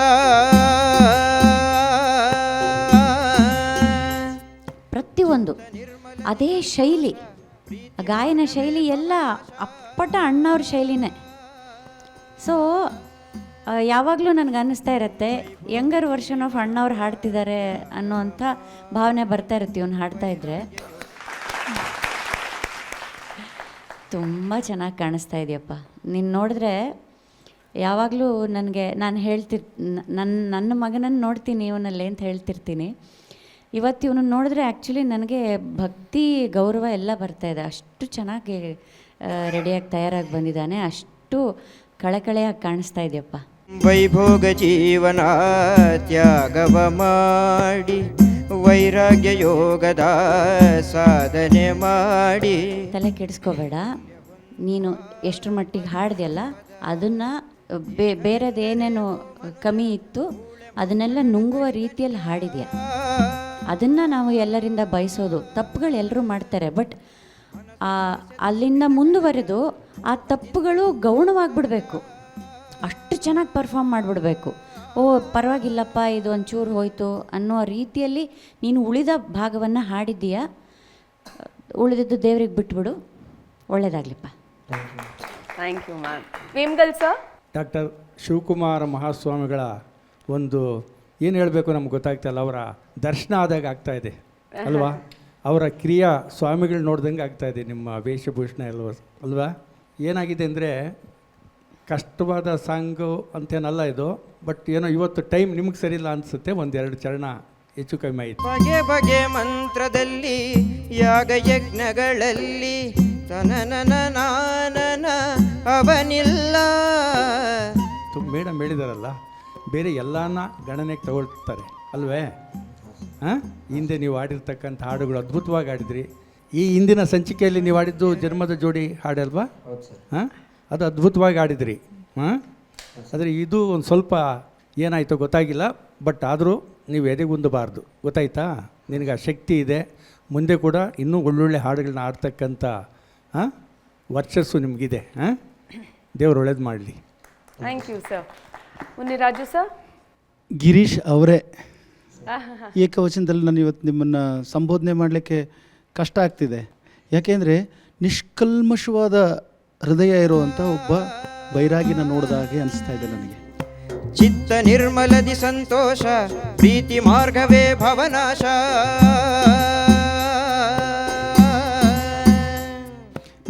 ಪ್ರತಿಯೊಂದು ಅದೇ ಶೈಲಿ, ಗಾಯನ ಶೈಲಿ ಎಲ್ಲ ಅಪ್ಪಟ ಅಣ್ಣವ್ರ ಶೈಲಿನೇ. ಸೊ ಯಾವಾಗಲೂ ನನಗೆ ಅನ್ನಿಸ್ತಾ ಇರುತ್ತೆ, ಯಂಗರ್ ವರ್ಷನ್ ಆಫ್ ಅಣ್ಣವ್ರು ಹಾಡ್ತಿದ್ದಾರೆ ಅನ್ನೋವಂಥ ಭಾವನೆ ಬರ್ತಾ ಇರುತ್ತೆ ಇವನು ಹಾಡ್ತಾ ಇದ್ದರೆ. ತುಂಬ ಚೆನ್ನಾಗಿ ಕಾಣಿಸ್ತಾ ಇದೆಯಪ್ಪ. ನೀನು ನೋಡಿದ್ರೆ ಯಾವಾಗಲೂ ನನಗೆ ನಾನು ನನ್ನ ಮಗನನ್ನು ನೋಡ್ತೀನಿ ಇವನಲ್ಲಿ ಅಂತ ಹೇಳ್ತಿರ್ತೀನಿ. ಇವತ್ತು ಇವನು ನೋಡಿದ್ರೆ ಆ್ಯಕ್ಚುಲಿ ನನಗೆ ಭಕ್ತಿ ಗೌರವ ಎಲ್ಲ ಬರ್ತಾಯಿದೆ. ಅಷ್ಟು ಚೆನ್ನಾಗಿ ರೆಡಿಯಾಗಿ ತಯಾರಾಗಿ ಬಂದಿದ್ದಾನೆ, ಅಷ್ಟು ಕಳೆಕಳೆಯಾಗಿ ಕಾಣಿಸ್ತಾ ಇದೆಯಪ್ಪ. ವೈಭೋಗ ಜೀವನ ತ್ಯಾಗವ ಮಾಡಿ ವೈರಾಗ್ಯ ಯೋಗದ ಸಾಧನೆ ಮಾಡಿ. ತಲೆ ಕೆಡಿಸ್ಕೋಬೇಡ, ನೀನು ಎಷ್ಟರ ಮಟ್ಟಿಗೆ ಹಾಡ್ದೆಯಲ್ಲ ಅದನ್ನು ಬೇರೆದೇನೇನು ಕಮ್ಮಿ ಇತ್ತು ಅದನ್ನೆಲ್ಲ ನುಂಗುವ ರೀತಿಯಲ್ಲಿ ಹಾಡಿದ್ಯಾ. ಅದನ್ನು ನಾವು ಎಲ್ಲರಿಂದ ಬಯಸೋದು. ತಪ್ಪುಗಳು ಎಲ್ಲರೂ ಮಾಡ್ತಾರೆ, ಬಟ್ ಅಲ್ಲಿಂದ ಮುಂದುವರೆದು ಆ ತಪ್ಪುಗಳು ಗೌಣವಾಗಿಬಿಡ್ಬೇಕು, ಅಷ್ಟು ಚೆನ್ನಾಗಿ ಪರ್ಫಾರ್ಮ್ ಮಾಡಿಬಿಡ್ಬೇಕು. ಓ ಪರವಾಗಿಲ್ಲಪ್ಪ ಇದು ಒಂಚೂರು ಹೋಯ್ತು ಅನ್ನೋ ರೀತಿಯಲ್ಲಿ ನೀನು ಉಳಿದ ಭಾಗವನ್ನು ಹಾಡಿದ್ದೀಯಾ. ಉಳಿದಿದ್ದು ದೇವ್ರಿಗೆ ಬಿಟ್ಬಿಡು. ಒಳ್ಳೇದಾಗ್ಲಿಪ್ಪ. Thank you ma'am. Vemgal sir. Doctor Shivakumara ಮಹಾಸ್ವಾಮಿಗಳ ಒಂದು ಏನು ಹೇಳಬೇಕು ನಮ್ಗೆ ಗೊತ್ತಾಗ್ತಾಯಿಲ್ಲ, ಅವರ ದರ್ಶನ ಆದಾಗ ಆಗ್ತಾಯಿದೆ ಅಲ್ವಾ, ಅವರ ಕ್ರಿಯಾ ಸ್ವಾಮಿಗಳು ನೋಡ್ದಂಗೆ ಆಗ್ತಾಯಿದೆ ನಿಮ್ಮ ವೇಷಭೂಷಣ ಅಲ್ವಾ. ಏನಾಗಿದೆ ಅಂದರೆ ಕಷ್ಟವಾದ ಸಾಂಗು ಅಂತೇನಲ್ಲ ಇದು, ಬಟ್ ಏನೋ ಇವತ್ತು ಟೈಮ್ ನಿಮ್ಗೆ ಸರಿಯಿಲ್ಲ ಅನಿಸುತ್ತೆ, ಒಂದೆರಡು ಚರಣ ಹೆಚ್ಚು ಕಮ್ಮಿ ಆಯಿತು. ಬಗೆ ಬಗೆ ಮಂತ್ರದಲ್ಲಿ ಯಾಗ ಯಜ್ಞಗಳಲ್ಲಿ ತನನನ ಅವನಿಲ್ಲ. ಮೇಡಮ್ ಹೇಳಿದಾರಲ್ಲ, ಬೇರೆ ಎಲ್ಲನ ಗಣನೆಗೆ ತಗೊಳ್ತಾರೆ ಅಲ್ವೇ. ಹಾಂ, ಹಿಂದೆ ನೀವು ಆಡಿರ್ತಕ್ಕಂಥ ಹಾಡುಗಳು ಅದ್ಭುತವಾಗಿ ಆಡಿದ್ರಿ. ಈ ಹಿಂದಿನ ಸಂಚಿಕೆಯಲ್ಲಿ ನೀವು ಆಡಿದ್ದು ಜನ್ಮದ ಜೋಡಿ ಹಾಡಲ್ವಾ? ಹಾಂ, ಅದು ಅದ್ಭುತವಾಗಿ ಆಡಿದ್ರಿ. ಹಾಂ, ಆದರೆ ಇದು ಒಂದು ಸ್ವಲ್ಪ ಏನಾಯಿತು ಗೊತ್ತಾಗಿಲ್ಲ, ಬಟ್ ಆದರೂ ನೀವು ಎದೆಗುಂದಬಾರ್ದು, ಗೊತ್ತಾಯ್ತಾ. ನಿನಗೆ ಆ ಶಕ್ತಿ ಇದೆ, ಮುಂದೆ ಕೂಡ ಇನ್ನೂ ಒಳ್ಳೊಳ್ಳೆ ಹಾಡುಗಳನ್ನ ಆಡ್ತಕ್ಕಂಥ ವರ್ಚಸ್ಸು ನಿಮಗಿದೆ. ಹಾಂ, ದೇವ್ರು ಒಳ್ಳೇದು ಮಾಡಲಿ. Thank you sir. Muniraju sir. Girish ಅವರೇ, ಏಕವಚನದಲ್ಲಿ ನಾನು ಇವತ್ತು ನಿಮ್ಮನ್ನು ಸಂಬೋಧನೆ ಮಾಡಲಿಕ್ಕೆ ಕಷ್ಟ ಆಗ್ತಿದೆ. ಯಾಕೆಂದರೆ ನಿಷ್ಕಲ್ಮಶವಾದ ಹೃದಯ ಇರುವಂಥ ಒಬ್ಬ ಬೈರಾಗಿನ ನೋಡಿದ ಹಾಗೆ ಅನಿಸ್ತಾ ಇದೆ ನನಗೆ. ಚಿತ್ತ ನಿರ್ಮಲದಿ ಸಂತೋಷ ಪ್ರೀತಿ ಮಾರ್ಗವೇ ಭವನಾಶ.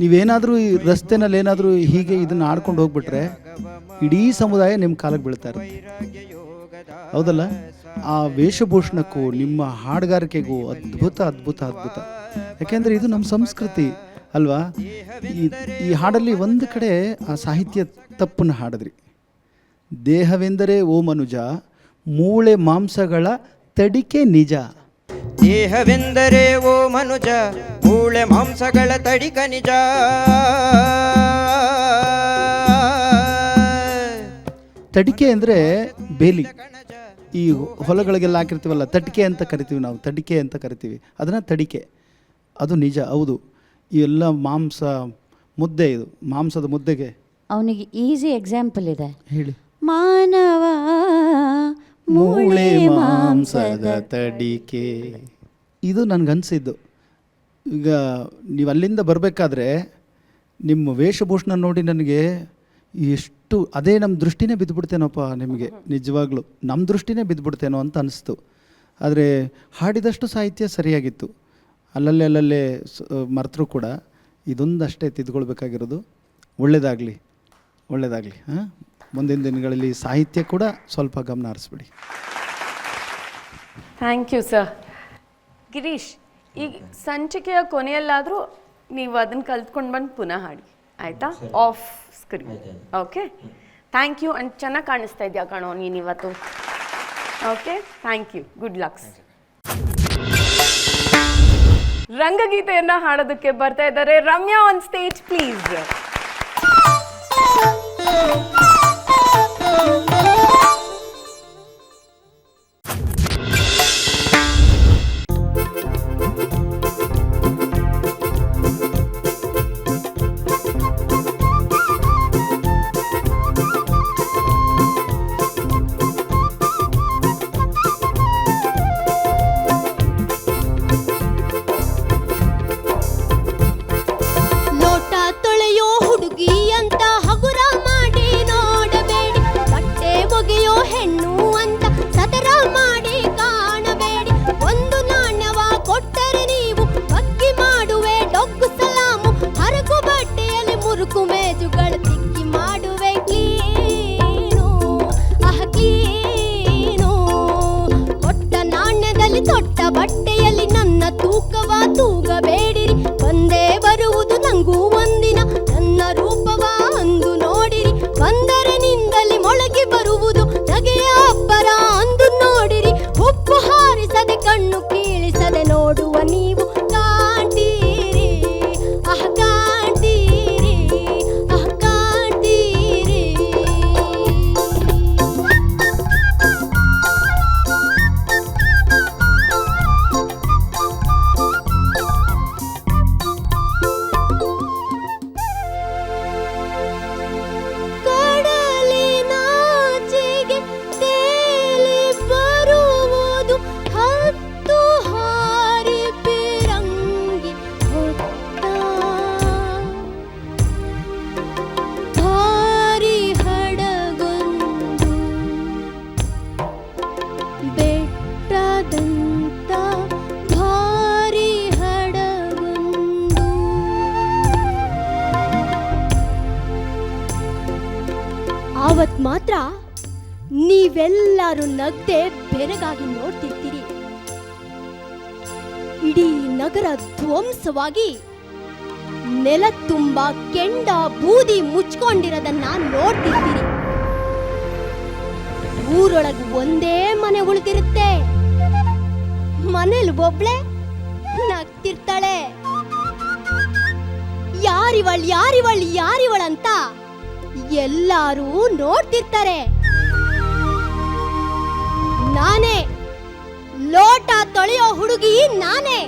ನೀವೇನಾದರೂ ಈ ರಸ್ತೆನಲ್ಲಿ ಏನಾದರೂ ಹೀಗೆ ಇದನ್ನು ಆಡ್ಕೊಂಡು ಹೋಗ್ಬಿಟ್ರೆ ಇಡೀ ಸಮುದಾಯ ನಿಮ್ಮ ಕಾಲಕ್ಕೆ ಬೀಳ್ತಾ ಇರುತ್ತೆ, ಹೌದಲ್ಲ. ಆ ವೇಷಭೂಷಣಕ್ಕೂ ನಿಮ್ಮ ಹಾಡುಗಾರಿಕೆಗೂ ಅದ್ಭುತ ಅದ್ಭುತ ಅದ್ಭುತ. ಯಾಕೆಂದರೆ ಇದು ನಮ್ಮ ಸಂಸ್ಕೃತಿ ಅಲ್ವಾ. ಈ ಹಾಡಲ್ಲಿ ಒಂದು ಕಡೆ ಆ ಸಾಹಿತ್ಯ ತಪ್ಪನ್ನು ಹಾಡಿದ್ರಿ. ದೇಹವೆಂದರೆ ಓ ಮನುಜ, ಮೂಳೆ ಮಾಂಸಗಳ ತಡಿಕೆ ನಿಜ. ದೇಹವೆಂದರೆ ಓ ಮನುಜ, ಮೂಳೆ ಮಾಂಸಗಳ ತಡಿಕ ನಿಜ. ತಡಿಕೆ ಅಂದರೆ ಬೇಲಿ. ಈ ಹೊಲಗಳಿಗೆಲ್ಲ ಹಾಕಿರ್ತೀವಲ್ಲ, ತಡಿಕೆ ಅಂತ ಕರಿತೀವಿ ನಾವು, ತಡಿಕೆ ಅಂತ ಕರಿತೀವಿ ಅದನ್ನು ತಡಿಕೆ. ಅದು ನಿಜ, ಹೌದು. ಇವೆಲ್ಲ ಮಾಂಸ ಮುದ್ದೆ, ಇದು ಮಾಂಸದ ಮುದ್ದೆಗೆ. ಅವನಿಗೆ ಈಸಿ ಎಕ್ಸಾಂಪಲ್ ಇದೆ, ಹೇಳಿ. ಮಾನವ ಮೂಳೆ ಮಾಂಸದ ತಡಿಕೆ. ಇದು ನನಗನ್ಸಿದ್ದು. ಈಗ ನೀವು ಅಲ್ಲಿಂದ ಬರಬೇಕಾದ್ರೆ ನಿಮ್ಮ ವೇಷಭೂಷಣ ನೋಡಿ ನನಗೆ ಎಷ್ಟು ಅದೇ ನಮ್ಮ ದೃಷ್ಟಿನೇ ಬಿದ್ದುಬಿಡ್ತೇನೋಪ್ಪ ನಿಮಗೆ, ನಿಜವಾಗ್ಲೂ ನಮ್ಮ ದೃಷ್ಟಿನೇ ಬಿದ್ದುಬಿಡ್ತೇನೋ ಅಂತ ಅನಿಸ್ತು. ಆದರೆ ಹಾಡಿದಷ್ಟು ಸಾಹಿತ್ಯ ಸರಿಯಾಗಿತ್ತು, ಅಲ್ಲಲ್ಲೇ ಮರ್ತರೂ ಕೂಡ ಇದೊಂದಷ್ಟೇ ತಿದ್ಕೊಳ್ಬೇಕಾಗಿರೋದು. ಒಳ್ಳೆಯದಾಗಲಿ, ಒಳ್ಳೆಯದಾಗಲಿ. ಹಾಂ, ಮುಂದಿನ ದಿನಗಳಲ್ಲಿ ಸಾಹಿತ್ಯ ಕೂಡ ಸ್ವಲ್ಪ ಗಮನ ಹರಿಸ್ಬಿಡಿ. Thank you sir. ಗಿರೀಶ್, ಈಗ ಸಂಚಿಕೆಯ ಕೊನೆಯಲ್ಲಾದರೂ ನೀವು ಅದನ್ನು ಕಲ್ತ್ಕೊಂಡು ಬಂದು ಪುನಃ ಹಾಡಿ, ಆಯಿತಾ? Off screen. Okay, thank you. And ಚೆನ್ನಾಗಿ ಕಾಣಿಸ್ತಾ ಇದೆಯಾ ಕಣೋ ನೀನು ಇವತ್ತು. Okay, thank you, good lucks. ರಂಗಗೀತೆಯನ್ನು ಹಾಡೋದಕ್ಕೆ ಬರ್ತಾ ಇದ್ದಾರೆ ರಮ್ಯಾ. On stage please. ಲೋಟ ತೊಳೆಯೋ ಹುಡುಗಿ ಅಂತ ಹಗುರ ಮಾಡಿ ನೋಡಬೇಡಿ, ಬಟ್ಟೆ ಅವತ್ ಮಾತ್ರ ನೀವೆಲ್ಲರೂ ನಗ್ದೆ ಬೆರಗಾಗಿ ನೋಡ್ತಿರ್ತೀರಿ. ಇಡೀ ನಗರ ಧ್ವಂಸವಾಗಿ ನೆಲ ತುಂಬ ಕೆಂಡ ಬೂದಿ ಮುಚ್ಕೊಂಡಿರೋದನ್ನ ನೋಡ್ತಿರ್ತೀರಿ. ಊರೊಳಗೆ ಒಂದೇ ಮನೆ ಉಳಿದಿರುತ್ತೆ. ಮನೇಲಿ ಒಬ್ಳೆ ನಗ್ತಿರ್ತಾಳೆ. ಯಾರಿವಳಂತ ಎಲ್ಲರೂ ನೋಡ್ತಿರ್ತಾರೆ. ನಾನೇ ಲೋಟ ತೊಳೆಯೋ ಹುಡುಗಿ, ನಾನೇ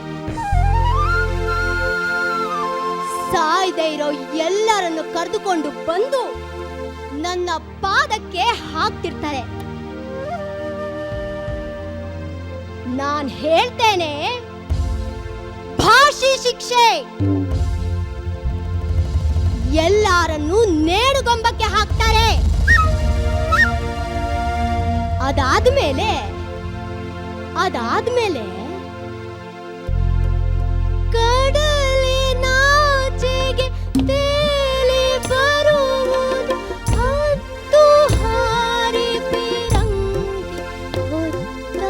ಸಾಯ್ದೆ ಇರೋ ಎಲ್ಲರನ್ನು ಕರೆದುಕೊಂಡು ಬಂದು ನನ್ನ ಪಾದಕ್ಕೆ ಹಾಕ್ತಿರ್ತಾರೆ. ನಾನ್ ಹೇಳ್ತೇನೆ, ಭಾಷೆ ಶಿಕ್ಷೆ. ಎಲ್ಲರನ್ನು ನೇಣುಗಂಬಕ್ಕೆ ಹಾಕ್ತಾರೆ. ಅದಾದ್ಮೇಲೆ ಕಡಲಿನಾಚೆಗೆ ತೇಲಿ ಬರುವುದು 10 ಹಾರಿ ಪಿರಂಗಿ ಹೊತ್ತ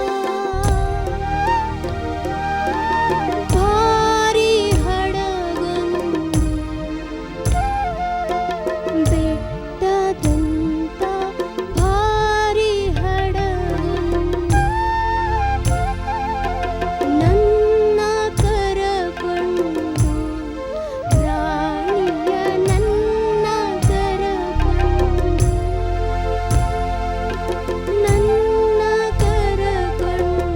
ಭಾರಿ ಹಡಗೊಂದು ಬೆಟ್ಟದಂತ ಭಾರಿ ಹಡಗೊಂದು ನನ್ನ ಕರಕೊಂಡು ರಾಣಿಯ ನನ್ನ ಕರಕೊಂಡು ನನ್ನ ಕರಕೊಂಡು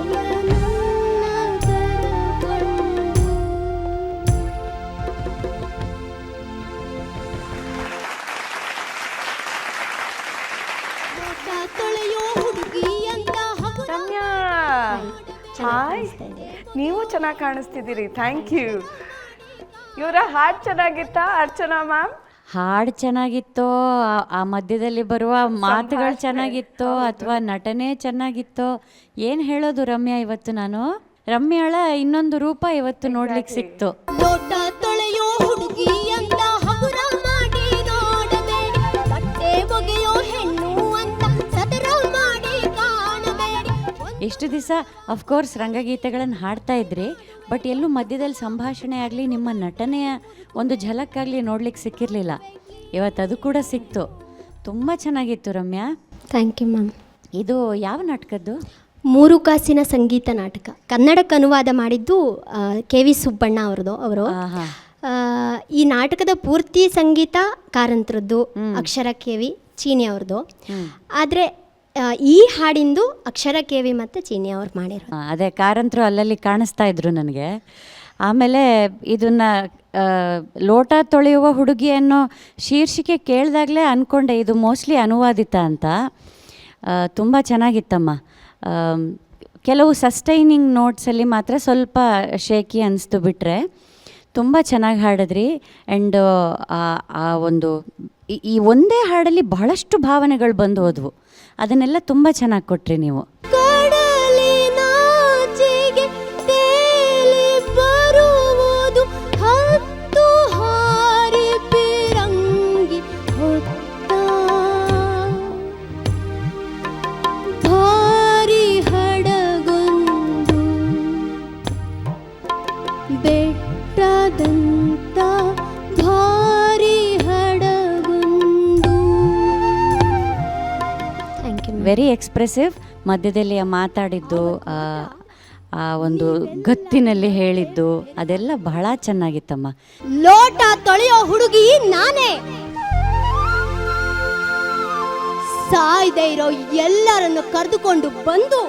ರಾಣಿಯ ನನ್ನ ಕರಕೊಂಡು. ತೊಳೆಯೋ ಹುಡುಗಿ ಅಂತ ರಮ್ಯಾ, ಹಾಯ್, ನೀವು ಚೆನ್ನಾಗಿ ಕಾಣಿಸ್ತಿದ್ದೀರಿ. Thank you. ಇವರ ಹಾಡು ಚೆನ್ನಾಗಿತ್ತಾ ಅರ್ಚನಾ ಮ್ಯಾಮ್? ಹಾಡು ಚೆನ್ನಾಗಿತ್ತೋ, ಆ ಮಧ್ಯದಲ್ಲಿ ಬರುವ ಮಾತುಗಳು ಚೆನ್ನಾಗಿತ್ತೋ, ಅಥವಾ ನಟನೆ ಚೆನ್ನಾಗಿತ್ತೋ, ಏನು ಹೇಳೋದು ರಮ್ಯಾ? ಇವತ್ತು ನಾನು ರಮ್ಯಾಳ ಇನ್ನೊಂದು ರೂಪ ಇವತ್ತು ನೋಡ್ಲಿಕ್ಕೆ ಸಿಕ್ತು. ಲೋಟ ತೊಳೆಯೋ ಹುಡುಗಿ ಅಂತ ಹಗುರ ಮಾಡಿ ನೋಡಬೇಡಿ, ಬಟ್ಟೆ ಬಗೆಯೋ ಹೆಣ್ಣು ಅಂತ ಸದರ ಮಾಡಿ ಕಾಣಬೇಡಿ. ಎಷ್ಟು ದಿವಸ ಅಫ್ಕೋರ್ಸ್ ರಂಗಗೀತೆಗಳನ್ನು ಹಾಡ್ತಾ ಇದ್ರಿ, ಬಟ್ ಎಲ್ಲೂ ಮಧ್ಯದಲ್ಲಿ ಸಂಭಾಷಣೆ ಆಗಲಿ ನಿಮ್ಮ ನಟನೆಯ ಒಂದು ಝಲಕ್ಕಾಗಲಿ ನೋಡ್ಲಿಕ್ಕೆ ಸಿಕ್ಕಿರಲಿಲ್ಲ. ಇವತ್ತು ಅದು ಕೂಡ ಸಿಕ್ತು. ತುಂಬ ಚೆನ್ನಾಗಿತ್ತು ರಮ್ಯಾ. Thank you ma'am. ಇದು ಯಾವ ನಾಟಕದ್ದು? 3 ಕಾಸಿನ ಸಂಗೀತ ನಾಟಕ. ಕನ್ನಡಕ್ಕೆ ಅನುವಾದ ಮಾಡಿದ್ದು KV ಸುಬ್ಬಣ್ಣ ಅವರು. ಈ ನಾಟಕದ ಪೂರ್ತಿ ಸಂಗೀತ ಕಾರಂತರದ್ದು, ಅಕ್ಷರ KV ಚೀನಿ ಅವ್ರದ್ದು. ಆದರೆ ಈ ಹಾಡಿಂದು ಅಕ್ಷರ KV ಮತ್ತು ಚೀನಿ ಅವ್ರು ಮಾಡಿರೋ. ಅದೇ ಕಾರಂತರು ಅಲ್ಲಲ್ಲಿ ಕಾಣಿಸ್ತಾ ಇದ್ರು ನನಗೆ. ಆಮೇಲೆ ಇದನ್ನ ಲೋಟ ತೊಳೆಯುವ ಹುಡುಗಿ ಅನ್ನೋ ಶೀರ್ಷಿಕೆ ಕೇಳಿದಾಗಲೇ ಅಂದ್ಕೊಂಡೆ ಇದು ಮೋಸ್ಟ್ಲಿ ಅನುವಾದಿತ ಅಂತ. ತುಂಬ ಚೆನ್ನಾಗಿತ್ತಮ್ಮ. ಕೆಲವು ಸಸ್ಟೈನಿಂಗ್ ನೋಟ್ಸಲ್ಲಿ ಮಾತ್ರ ಸ್ವಲ್ಪ ಶೇಕಿ ಅನಿಸ್ತು, ಬಿಟ್ಟರೆ ತುಂಬ ಚೆನ್ನಾಗಿ ಹಾಡಿದ್ರಿ. ಆ್ಯಂಡ್ ಆ ಒಂದು ಈ ಒಂದೇ ಹಾಡಲ್ಲಿ ಬಹಳಷ್ಟು ಭಾವನೆಗಳು ಬಂದು ಹೋದವು. ಅದನ್ನೆಲ್ಲ ತುಂಬ ಚೆನ್ನಾಗಿ ಕೊಟ್ರಿ ನೀವು. ಕಡಲಿನಾಚೆಗೆ ತೇಲಿ ಬರುವುದು 10 ಹಾರಿ ಪಿರಂಗಿ ಹೊತ್ತ ಭಾರಿ ಹಡಗೊಂದು ಬೆಟ್ಟದಂತ ಭಾರಿ ಹಡಗೊಂದು. Very expressive. ಮಧ್ಯದಲ್ಲಿ ಮಾತಾಡಿದ್ದು, ಆ ಒಂದು ಗತ್ತಿನಲ್ಲಿ ಹೇಳಿದ್ದು, ಅದೆಲ್ಲ ಬಹಳ ಚೆನ್ನಾಗಿತ್ತಮ್ಮ. ಲೋಟ ತೊಳೆಯೋ ಹುಡುಗಿ ನಾನೇ, ಸಾಯ್ದೆ ಇರೋ ಎಲ್ಲರನ್ನು ಕರೆದುಕೊಂಡು ಬಂದು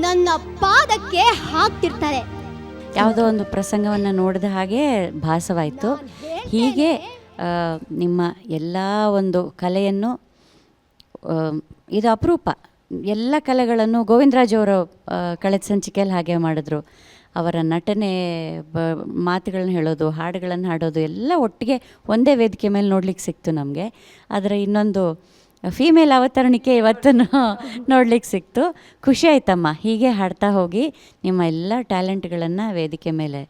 ನನ್ನ ಪಾದಕ್ಕೆ ಹಾಕ್ತಿರ್ತಾರೆ. ಯಾವುದೋ ಒಂದು ಪ್ರಸಂಗವನ್ನು ನೋಡಿದ ಹಾಗೆ ಭಾಸವಾಯಿತು. ಹೀಗೆ ನಿಮ್ಮ ಎಲ್ಲ ಒಂದು ಕಲೆಯನ್ನು, ಇದು ಅಪರೂಪ, ಎಲ್ಲ ಕಲೆಗಳನ್ನು ಗೋವಿಂದರಾಜ್ ಅವರು ಕಳೆದ ಸಂಚಿಕೆಯಲ್ಲಿ ಹಾಗೆ ಮಾಡಿದ್ರು. ಅವರ ನಟನೆ, ಮಾತುಗಳನ್ನ ಹೇಳೋದು, ಹಾಡುಗಳನ್ನು ಹಾಡೋದು ಎಲ್ಲ ಒಟ್ಟಿಗೆ ಒಂದೇ ವೇದಿಕೆ ಮೇಲೆ ನೋಡ್ಲಿಕ್ಕೆ ಸಿಕ್ತು ನಮಗೆ. ಅದರ ಇನ್ನೊಂದು ಫೀಮೇಲ್ ಅವತರಣಿಕೆ ಇವತ್ತು ನೋಡ್ಲಿಕ್ಕೆ ಸಿಕ್ತು. ಖುಷಿ ಆಯ್ತಮ್ಮ. ಹೀಗೆ ಹಾಡ್ತಾ ಹೋಗಿ ನಿಮ್ಮ ಎಲ್ಲ ಟ್ಯಾಲೆಂಟ್ಗಳನ್ನು ವೇದಿಕೆ ಮೇಲೆ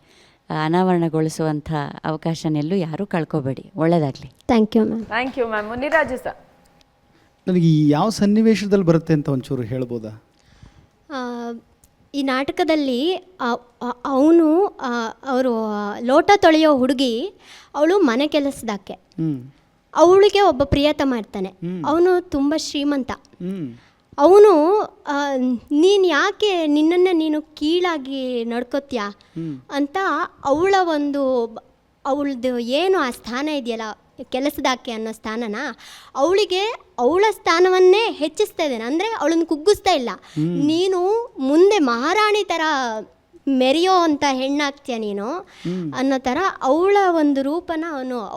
ಅನಾವರಣಗೊಳಿಸುವಂಥ ಅವಕಾಶನೆಲ್ಲೂ ಯಾರೂ ಕಳ್ಕೊಬೇಡಿ. ಒಳ್ಳೆಯದಾಗಲಿ. Thank you ma'am. Thank you ma'am. Muniraju sir. ನನಗೆ ಈ ಯಾವ ಸನ್ನಿವೇಶದಲ್ಲಿ ಬರುತ್ತೆ ಅಂತ ಒಂಚೂರು ಹೇಳ್ಬೋದಾ? ಈ ನಾಟಕದಲ್ಲಿ ಅವರು ಲೋಟ ತೊಳೆಯೋ ಹುಡುಗಿ, ಅವಳು ಮನೆ ಕೆಲಸದಾಕೆ. ಅವಳಿಗೆ ಒಬ್ಬ ಪ್ರಿಯತಮ ಇರ್ತಾನೆ. ಅವನು ತುಂಬ ಶ್ರೀಮಂತ. ಅವನು ನೀನು ಯಾಕೆ ನಿನ್ನನ್ನು ನೀನು ಕೀಳಾಗಿ ನಡ್ಕೋತೀಯ ಅಂತ ಅವಳದು ಏನು ಆ ಸ್ಥಾನ ಇದೆಯಲ್ಲ, ಕೆಲಸದಾಕೆ ಅನ್ನೋ ಸ್ಥಾನನ, ಅವಳಿಗೆ ಅವಳ ಸ್ಥಾನವನ್ನೇ ಹೆಚ್ಚಿಸ್ತಾ ಇದ್ದಾನೆ. ಅಂದರೆ ಅವಳನ್ನು ಕುಗ್ಗಿಸ್ತಾ ಇಲ್ಲ. ನೀನು ಮುಂದೆ ಮಹಾರಾಣಿ ಥರ ಮೆರೆಯೋ ಅಂತ ಹೆಣ್ಣಾಗ್ತೀಯ ನೀನು ಅನ್ನೋ ಥರ ಅವಳ ಒಂದು ರೂಪನ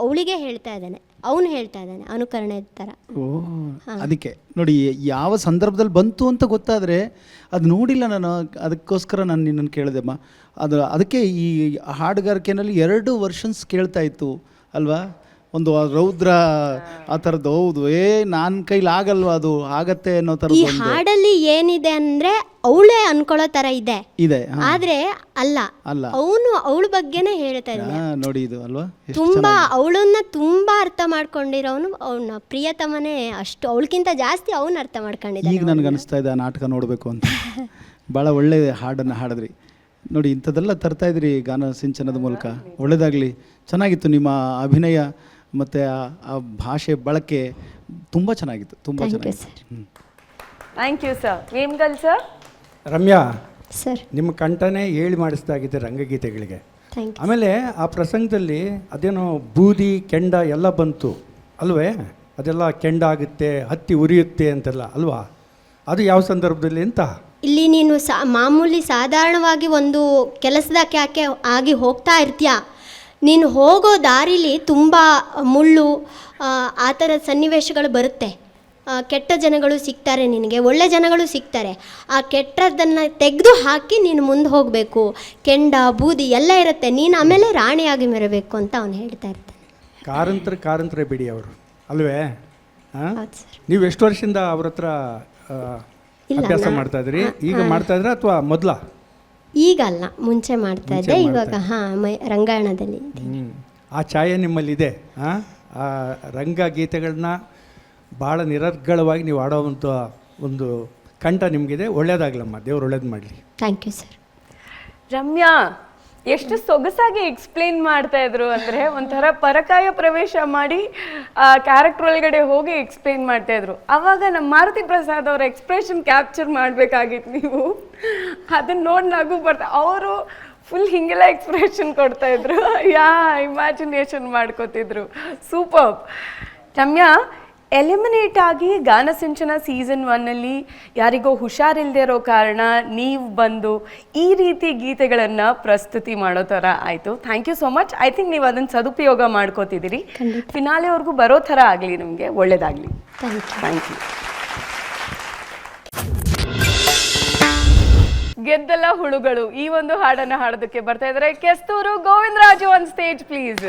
ಅವಳಿಗೆ ಹೇಳ್ತಾ ಇದ್ದಾನೆ. ಅನುಕರಣೆ ಥರ. ಅದಕ್ಕೆ ನೋಡಿ, ಯಾವ ಸಂದರ್ಭದಲ್ಲಿ ಬಂತು ಅಂತ ಗೊತ್ತಾದರೆ ಅದು ನೋಡಿಲ್ಲ ನಾನು, ಅದಕ್ಕೋಸ್ಕರ ನಾನು ನಿನ್ನನ್ನು ಕೇಳಿದೆಮ್ಮ. ಅದಕ್ಕೆ ಈ ಹಾಡುಗಾರಿಕೆಯಲ್ಲಿ 2 ವರ್ಷನ್ಸ್ ಕೇಳ್ತಾ ಇತ್ತು ಅಲ್ವಾ? ಒಂದು ರೌದ್ರ ಆ ಥರದ್ದು. ಹೌದು, ನನ್ನ ಕೈಲಿ ಆಗಲ್ವಾ, ಅದು ಆಗತ್ತೆ ಅನ್ನೋ ಥರ. ಈ ಹಾಡಲ್ಲಿ ಏನಿದೆ ಅಂದ್ರೆ ಅವಳೇ ಅನ್ಕೊಳ್ಳೋ ತರ ಇದೆ, ಆದ್ರೆ ಅಲ್ಲ, ಅವಳ ಬಗ್ಗೆನೇ ಹೇಳ್ತಾ ಇದ್ದಾನೆ. ನೋಡಿ, ಇದು ಅಲ್ವಾ ತುಂಬಾ ಅವಳನ್ನ ತುಂಬಾ ಅರ್ಥ ಮಾಡ್ಕೊಂಡಿರೋನು ಅವನ ಪ್ರಿಯತಮನೇ. ಅಷ್ಟು ಅವಳಕ್ಕಿಂತ ಜಾಸ್ತಿ ಅವನು ಅರ್ಥ ಮಾಡ್ಕೊಂಡಿದ್ದಾನೆ. ಈಗ ನನಗೆ ಅನಿಸ್ತಾ ಇದೆ ಆ ನಾಟಕ ನೋಡಬೇಕು ಅಂತ. ಭಾಳ ಒಳ್ಳೆ ಹಾಡನ್ನು ಹಾಡಿದ್ರಿ ನೋಡಿ. ಇಂಥದ್ದೆಲ್ಲ ತರ್ತಾ ಇದ್ರಿ ಗಾನ ಸಿಂಚನದ ಮೂಲಕ. ಒಳ್ಳೆಯದಾಗಲಿ. ಚೆನ್ನಾಗಿತ್ತು ನಿಮ್ಮ ಅಭಿನಯ ಮತ್ತು ಆ ಭಾಷೆ ಬಳಕೆ ತುಂಬ ಚೆನ್ನಾಗಿತ್ತು. ತುಂಬ ಚೆನ್ನಾಗಿತ್ತು. Thank you sir. Vemgal sir. Ramya sir, ನಿಮ್ಮ ಕಂಠನೇ ಹೇಳಿ ಮಾಡಿಸ್ದಾಗಿದೆ ರಂಗಗೀತೆಗಳಿಗೆ. ಆಮೇಲೆ ಆ ಪ್ರಸಂಗದಲ್ಲಿ ಅದೇನೋ ಬೂದಿ ಕೆಂಡ ಎಲ್ಲ ಬಂತು ಅಲ್ವೇ? ಅದೆಲ್ಲ ಕೆಂಡ ಆಗುತ್ತೆ, ಹತ್ತಿ ಉರಿಯುತ್ತೆ ಅಂತೆಲ್ಲ ಅಲ್ವಾ? ಅದು ಯಾವ ಸಂದರ್ಭದಲ್ಲಿ ಅಂತ? ಇಲ್ಲಿ ನೀನು ಮಾಮೂಲಿ ಸಾಧಾರಣವಾಗಿ ಒಂದು ಕೆಲಸದಕ್ಕೆ ಆಗಿ ಹೋಗ್ತಾ ಇರ್ತೀಯ. ನೀನು ಹೋಗೋ ದಾರಿಲಿ ತುಂಬ ಮುಳ್ಳು ಆ ಥರ ಸನ್ನಿವೇಶಗಳು ಬರುತ್ತೆ. ಕೆಟ್ಟ ಜನಗಳು ಸಿಗ್ತಾರೆ ನಿನಗೆ, ಒಳ್ಳೆ ಜನಗಳು ಸಿಗ್ತಾರೆ. ಆ ಕೆಟ್ಟದನ್ನು ತೆಗೆದು ಹಾಕಿ ನೀನು ಮುಂದೆ ಹೋಗಬೇಕು. ಕೆಂಡ ಬೂದಿ ಎಲ್ಲ ಇರುತ್ತೆ, ನೀನು ಆಮೇಲೆ ರಾಣಿಯಾಗಿ ಮೆರಬೇಕು ಅಂತ ಅವನು ಹೇಳ್ತಾ ಇರ್ತಾನೆ. ಕಾರಂತರ ಬಿಡಿ ಅವರು ಅಲ್ವೇ? ನೀವು ಎಷ್ಟು ವರ್ಷದಿಂದ ಅವ್ರ ಹತ್ರ ಅಭ್ಯಾಸ ಮಾಡ್ತಾ ಇದ್ರಿ? ಈಗ ಮಾಡ್ತಾ ಇದ್ರ ಅಥವಾ ಮೊದಲ? ಈಗ ಅಲ್ಲ, ಮುಂಚೆ ಮಾಡ್ತಾ ಇದ್ದೆ. ಇವಾಗ ರಂಗಾಯಣದಲ್ಲಿ ಆ ಛಾಯೆ ನಿಮ್ಮಲ್ಲಿದೆ. ಆ ರಂಗ ಗೀತೆಗಳನ್ನ ಭಾಳ ನಿರರ್ಗಳವಾಗಿ ನೀವು ಆಡೋವಂಥ ಒಂದು ಕಂಠ ನಿಮಗಿದೆ. ಒಳ್ಳೇದಾಗಲಮ್ಮ, ದೇವ್ರು ಒಳ್ಳೇದು ಮಾಡಲಿ. Thank you sir. ರಮ್ಯಾ ಎಷ್ಟು ಸೊಗಸಾಗಿ ಎಕ್ಸ್ಪ್ಲೇನ್ ಮಾಡ್ತಾ ಇದ್ರು ಅಂದರೆ ಒಂಥರ ಪರಕಾಯ ಪ್ರವೇಶ ಮಾಡಿ ಕ್ಯಾರೆಕ್ಟರ್ ಒಳಗಡೆ ಹೋಗಿ ಎಕ್ಸ್ಪ್ಲೇನ್ ಮಾಡ್ತಾ ಇದ್ರು. ಆವಾಗ ನಮ್ಮ ಮಾರುತಿ ಪ್ರಸಾದ್ ಅವರ ಎಕ್ಸ್ಪ್ರೆಷನ್ ಕ್ಯಾಪ್ಚರ್ ಮಾಡಬೇಕಾಗಿತ್ತು ನೀವು. ಅದನ್ನ ನೋಡಿ ನಗು ಬರ್ತಾ, ಅವರು ಫುಲ್ ಹಿಂಗೆಲ್ಲ ಎಕ್ಸ್ಪ್ರೆಷನ್ ಕೊಡ್ತಾ ಇದ್ರು. ಇಮ್ಯಾಜಿನೇಷನ್ ಮಾಡ್ಕೋತಿದ್ರು. ಸೂಪರ್. ರಮ್ಯಾ, ಎಲಿಮಿನೇಟ್ ಆಗಿ ಗಾನಸಿಂಚನ ಸೀಸನ್ 1 ಯಾರಿಗೋ ಹುಷಾರಿಲ್ಲದೆ ಇರೋ ಕಾರಣ ನೀವು ಬಂದು ಈ ರೀತಿ ಗೀತೆಗಳನ್ನು ಪ್ರಸ್ತುತಿ ಮಾಡೋ ಥರ ಆಯಿತು. Thank you so much. I think ನೀವು ಅದನ್ನು ಸದುಪಯೋಗ ಮಾಡ್ಕೋತಿದ್ದೀರಿ. ಫಿನಾಲೆವರೆಗೂ ಬರೋ ಥರ ಆಗಲಿ, ನಿಮಗೆ ಒಳ್ಳೇದಾಗಲಿ. Thank you. ಗೆದ್ದಲ ಹುಳುಗಳು ಈ ಒಂದು ಹಾಡನ್ನು ಹಾಡೋದಕ್ಕೆ ಬರ್ತಾ ಇದ್ದಾರೆ Kesturu Govindaraju. On stage please.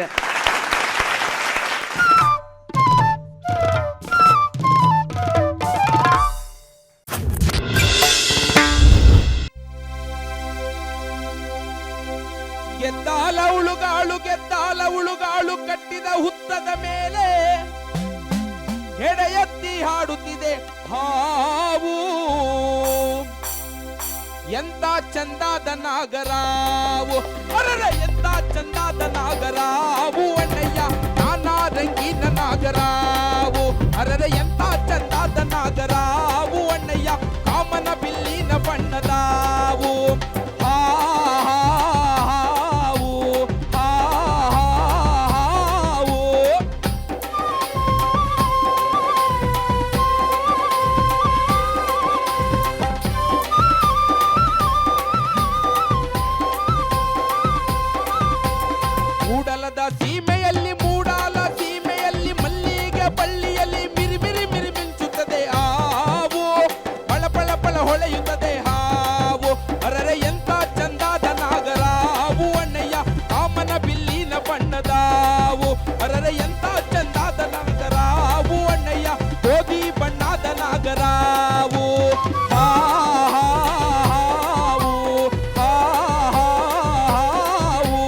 ಗೆದ್ದಾಲ ಉಳುಗಾಳು ಕಟ್ಟಿದ ಹುತ್ತದ ಮೇಲೆ ಹೆಡೆ ಎತ್ತಿ ಹಾಡುತ್ತಿದೆ ಹಾವು. ಎಂತ ಚಂದಾದ ನಾಗರಾವು, ಅರರೆ ಎಂತ ಚಂದಾದ ನಾಗರಾವು ಅಣ್ಣಯ್ಯ, ನಾನಾ ರಂಗಿನ ನಾಗರಾವು. ಅರರೆ ಎಂತ ಚಂದಾದ ನಾಗರಾವು ಅಣ್ಣಯ್ಯ, ಕಾಮನ ಬಿಲ್ಲಿನ ಬಣ್ಣದಾವು. ಸೀಮೆಯಲ್ಲಿ ಮೂಡಾಲ ಸೀಮೆಯಲ್ಲಿ ಮಲ್ಲಿಗೆ ಬಳ್ಳಿಯಲ್ಲಿ ಮಿರಿಮಿರಿ ಮಿಂಚುತ್ತದೆ ಹಾವು, ಪಳ ಪಳ ಪಳ ಹೊಳೆಯುತ್ತದೆ ಹಾವು. ಅರರೆ ಎಂತ ಚಂದಾದ ನಾಗರಾವು ಅಣ್ಣಯ್ಯ, ಕಾಮನ ಬಿಲ್ಲಿನ ಬಣ್ಣದಾವು. ಅರರೆ ಎಂತ ಚಂದಾದ ನಾಗರಾವು ಅಣ್ಣಯ್ಯ, ಗೋಧಿ ಬಣ್ಣದ ನಾಗರಾವು. ಹಾವು ಹಾವು ಹಾವು.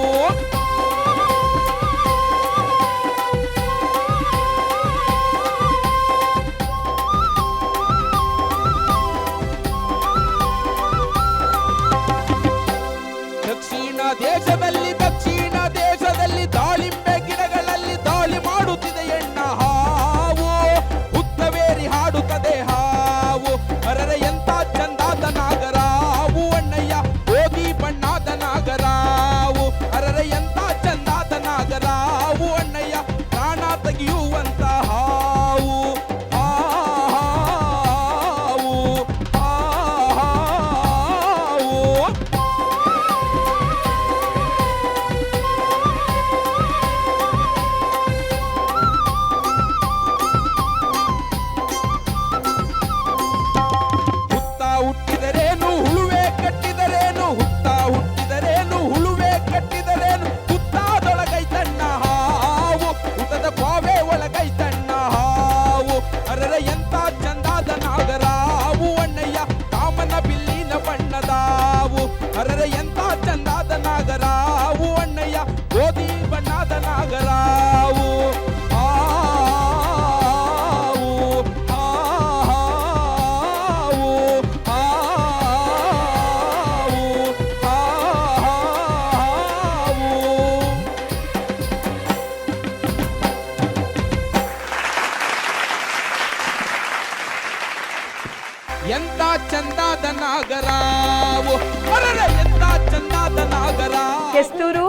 ನಾಗರಾವು ಅರರೆ ಎಂತ ಚಂದಾದ ನಾಗರ. ಕೆಸ್ತೂರು,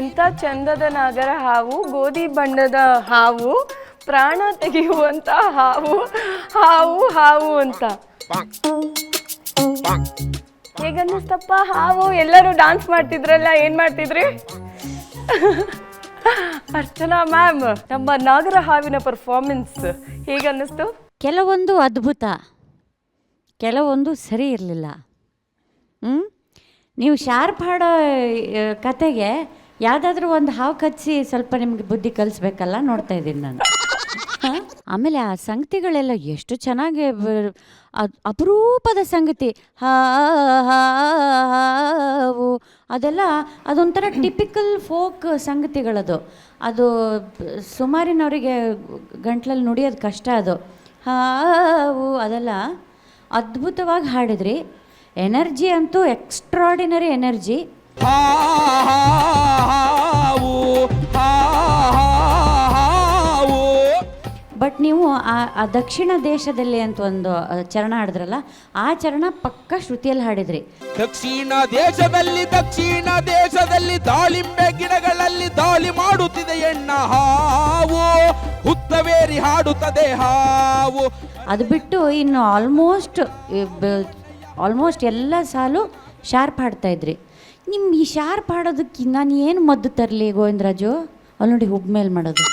ಎಂಥ ಚಂದದ ನಾಗರ ಹಾವು, ಗೋಧಿ ಬಣ್ಣದ ಹಾವು, ಪ್ರಾಣ ತೆಗೆಯುವಂತ ಹಾವು, ಹಾವು ಹಾವು ಅಂತ. ಹೇಗನ್ನಿಸ್ತಪ್ಪ ಹಾವು? ಎಲ್ಲರೂ ಡಾನ್ಸ್ ಮಾಡ್ತಿದ್ರಲ್ಲ, ಏನ್ ಮಾಡ್ತಿದ್ರಿ? ಅರ್ಚನಾ ಮ್ಯಾಮ್, ನಮ್ಮ ನಾಗರ ಹಾವಿನ ಪರ್ಫಾರ್ಮೆನ್ಸ್ ಹೇಗನ್ನಿಸ್ತು? ಕೆಲವೊಂದು ಅದ್ಭುತ, ಕೆಲವೊಂದು ಸರಿ ಇರಲಿಲ್ಲ. ನೀವು ಶಾರ್ಪ್ ಹಾಡೋ ಕತೆಗೆ ಯಾವುದಾದ್ರೂ ಒಂದು ಹಾವು ಕಚ್ಚಿ ಸ್ವಲ್ಪ ನಿಮಗೆ ಬುದ್ಧಿ ಕಲಿಸ್ಬೇಕಲ್ಲ, ನೋಡ್ತಾ ಇದ್ದೀನಿ ನಾನು. ಆಮೇಲೆ ಆ ಸಂಗತಿಗಳೆಲ್ಲ ಎಷ್ಟು ಚೆನ್ನಾಗಿ ಅಪರೂಪದ ಸಂಗತಿ, ಹಾವು ಅದೆಲ್ಲ ಅದೊಂಥರ ಟಿಪಿಕಲ್ ಫೋಕ್ ಸಂಗತಿಗಳದು. ಅದು ಸುಮಾರಿನವರಿಗೆ ಗಂಟ್ಲಲ್ಲಿ ನುಡಿಯೋದು ಕಷ್ಟ. ಅದು ಹಾವು ಅದೆಲ್ಲ ಅದ್ಭುತವಾಗಿ ಹಾಡಿದ್ರಿ. ಎನರ್ಜಿ ಅಂತೂ ಎಕ್ಸ್ಟ್ರಾಡಿನರಿ ಎನರ್ಜಿ. ಬಟ್ ನೀವು ಆ ದಕ್ಷಿಣ ದೇಶದಲ್ಲಿ ಅಂತ ಒಂದು ಚರಣ ಹಾಡಿದ್ರಲ್ಲ, ಆ ಚರಣ ಪಕ್ಕ ಶ್ರುತಿಯಲ್ಲಿ ಹಾಡಿದ್ರಿ. ದಕ್ಷಿಣ ದೇಶದಲ್ಲಿ ದಾಳಿಂಬೆ ಗಿಡಗಳಲ್ಲಿ ದಾಳಿ ಮಾಡುತ್ತಿದೆ ಎಣ್ಣ ಹಾವು, ಹುತ್ತವೇರಿ ಹಾಡುತ್ತದೆ ಹಾವು. ಅದು ಬಿಟ್ಟು ಇನ್ನು ಆಲ್ಮೋಸ್ಟ್ ಎಲ್ಲ ಸಾಲು ಶಾರ್ಪ್ ಹಾಡ್ತಾ ಇದ್ರಿ. ನಿಮ್ಮ ಈ ಶಾರ್ಪ್ ಹಾಡೋದಕ್ಕೆ ನಾನು ಏನು ಮದ್ದು ತರಲಿ ಗೋವಿಂದರಾಜು? ಅಲ್ಲಿ ನೋಡಿ ಹುಬ್ಬ ಮೇಲೆ ಮಾಡೋದು.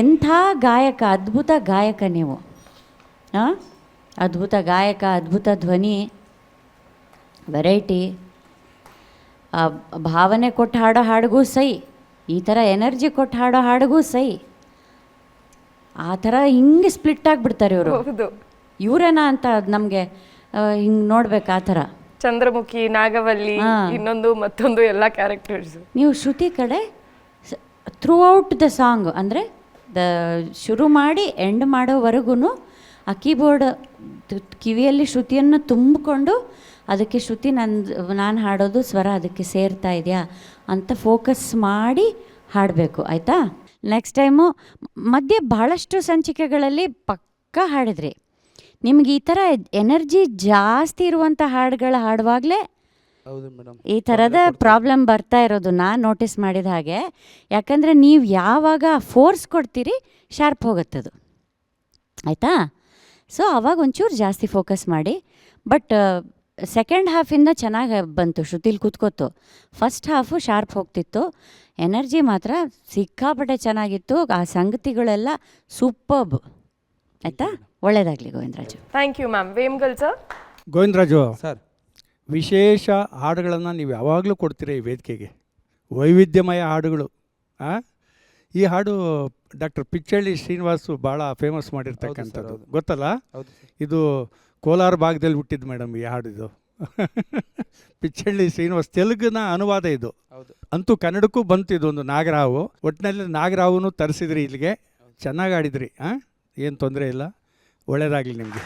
ಎಂಥ ಗಾಯಕ, ಅದ್ಭುತ ಗಾಯಕ ನೀವು. ಅದ್ಭುತ ಗಾಯಕ, ಅದ್ಭುತ ಧ್ವನಿ, ವೆರೈಟಿ, ಭಾವನೆ ಕೊಟ್ಟು ಹಾಡೋ ಹಾಡಿಗೂ ಸೈ, ಈ ಥರ ಎನರ್ಜಿ ಕೊಟ್ಟು ಹಾಡೋ ಹಾಡಿಗೂ ಸೈ. ಆ ಥರ ಹಿಂಗೆ ಸ್ಪ್ಲಿಟ್ ಆಗಿಬಿಡ್ತಾರೆ ಇವರು. ಇವರೇನಾ ಅಂತ ನಮಗೆ ಹಿಂಗೆ ನೋಡ್ಬೇಕು. ಆ ಥರ ಚಂದ್ರಮುಖಿ, ನಾಗವಲ್ಲಿ, ಇನ್ನೊಂದು ಮತ್ತೊಂದು ಎಲ್ಲ ಕ್ಯಾರೆಕ್ಟರ್ಸ್. ನೀವು ಶ್ರುತಿ ಕಡೆ ಥ್ರೂ ಔಟ್ ದ ಸಾಂಗ್, ಅಂದರೆ ಶುರು ಮಾಡಿ ಎಂಡ್ ಮಾಡೋವರೆಗೂ ಆ ಕೀಬೋರ್ಡ್ ಕಿವಿಯಲ್ಲಿ ಶ್ರುತಿಯನ್ನು ತುಂಬಿಕೊಂಡು ಅದಕ್ಕೆ ಶ್ರುತಿ ನಾನು ಹಾಡೋದು ಸ್ವರ ಅದಕ್ಕೆ ಸೇರ್ತಾ ಇದೆಯಾ ಅಂತ ಫೋಕಸ್ ಮಾಡಿ ಹಾಡಬೇಕು, ಆಯಿತಾ? ನೆಕ್ಸ್ಟ್ ಟೈಮು ಮಧ್ಯೆ ಭಾಳಷ್ಟು ಸಂಚಿಕೆಗಳಲ್ಲಿ ಪಕ್ಕಾ ಹಾಡಿದ್ರಿ. ನಿಮ್ಗೆ ಈ ಥರ ಎನರ್ಜಿ ಜಾಸ್ತಿ ಇರುವಂಥ ಹಾಡುಗಳು ಹಾಡುವಾಗಲೇ ಈ ಥರದ ಪ್ರಾಬ್ಲಮ್ ಬರ್ತಾ ಇರೋದು ನಾನು ನೋಟಿಸ್ ಮಾಡಿದ ಹಾಗೆ. ಯಾಕಂದರೆ ನೀವು ಯಾವಾಗ ಫೋರ್ಸ್ ಕೊಡ್ತೀರಿ ಶಾರ್ಪ್ ಹೋಗುತ್ತದು, ಆಯಿತಾ? ಸೊ ಅವಾಗ ಒಂಚೂರು ಜಾಸ್ತಿ ಫೋಕಸ್ ಮಾಡಿ. ಬಟ್ ಸೆಕೆಂಡ್ ಹಾಫಿಂದ ಚೆನ್ನಾಗಿ ಬಂತು, ಶ್ರುತಿಲಿ ಕೂತ್ಕೋತು. ಫಸ್ಟ್ ಹಾಫು ಶಾರ್ಪ್ ಹೋಗ್ತಿತ್ತು. ಎನರ್ಜಿ ಮಾತ್ರ ಸಿಕ್ಕಾಪಟ್ಟೆ ಚೆನ್ನಾಗಿತ್ತು. ಆ ಸಂಗತಿಗಳೆಲ್ಲ ಸೂಪರ್ಬ್, ಆಯಿತಾ? ಒಳ್ಳೆಯದಾಗಲಿ Govindaraju. Thank you ma'am. Vemgal sir. Govindaraju sir, ವಿಶೇಷ ಹಾಡುಗಳನ್ನು ನೀವು ಯಾವಾಗಲೂ ಕೊಡ್ತೀರ ಈ ವೇದಿಕೆಗೆ, ವೈವಿಧ್ಯಮಯ ಹಾಡುಗಳು. ಈ ಹಾಡು ಡಾಕ್ಟರ್ ಪಿಚ್ಚಳ್ಳಿ ಶ್ರೀನಿವಾಸು ಭಾಳ ಫೇಮಸ್ ಮಾಡಿರ್ತಕ್ಕಂಥದ್ದು, ಗೊತ್ತಲ್ಲ? ಇದು ಕೋಲಾರ ಭಾಗದಲ್ಲಿ ಹುಟ್ಟಿದ್ದು ಮೇಡಮ್ ಈ ಹಾಡಿದು. ಪಿಚ್ಚಳ್ಳಿ ಶ್ರೀನಿವಾಸ್, ತೆಲುಗಿನ ಅನುವಾದ ಇದು. ಅಂತೂ ಕನ್ನಡಕ್ಕೂ ಬಂತು ಇದೊಂದು ನಾಗರಾವು. ಒಟ್ಟಿನಲ್ಲಿ ನಾಗರಾವನು ತರಿಸಿದ್ರಿ ಇಲ್ಲಿಗೆ, ಚೆನ್ನಾಗಿ ಆಡಿದ್ರಿ. ಏನು ತೊಂದರೆ ಇಲ್ಲ, ಒಳ್ಳೆಯದಾಗಲಿ ನಿಮಗೆ.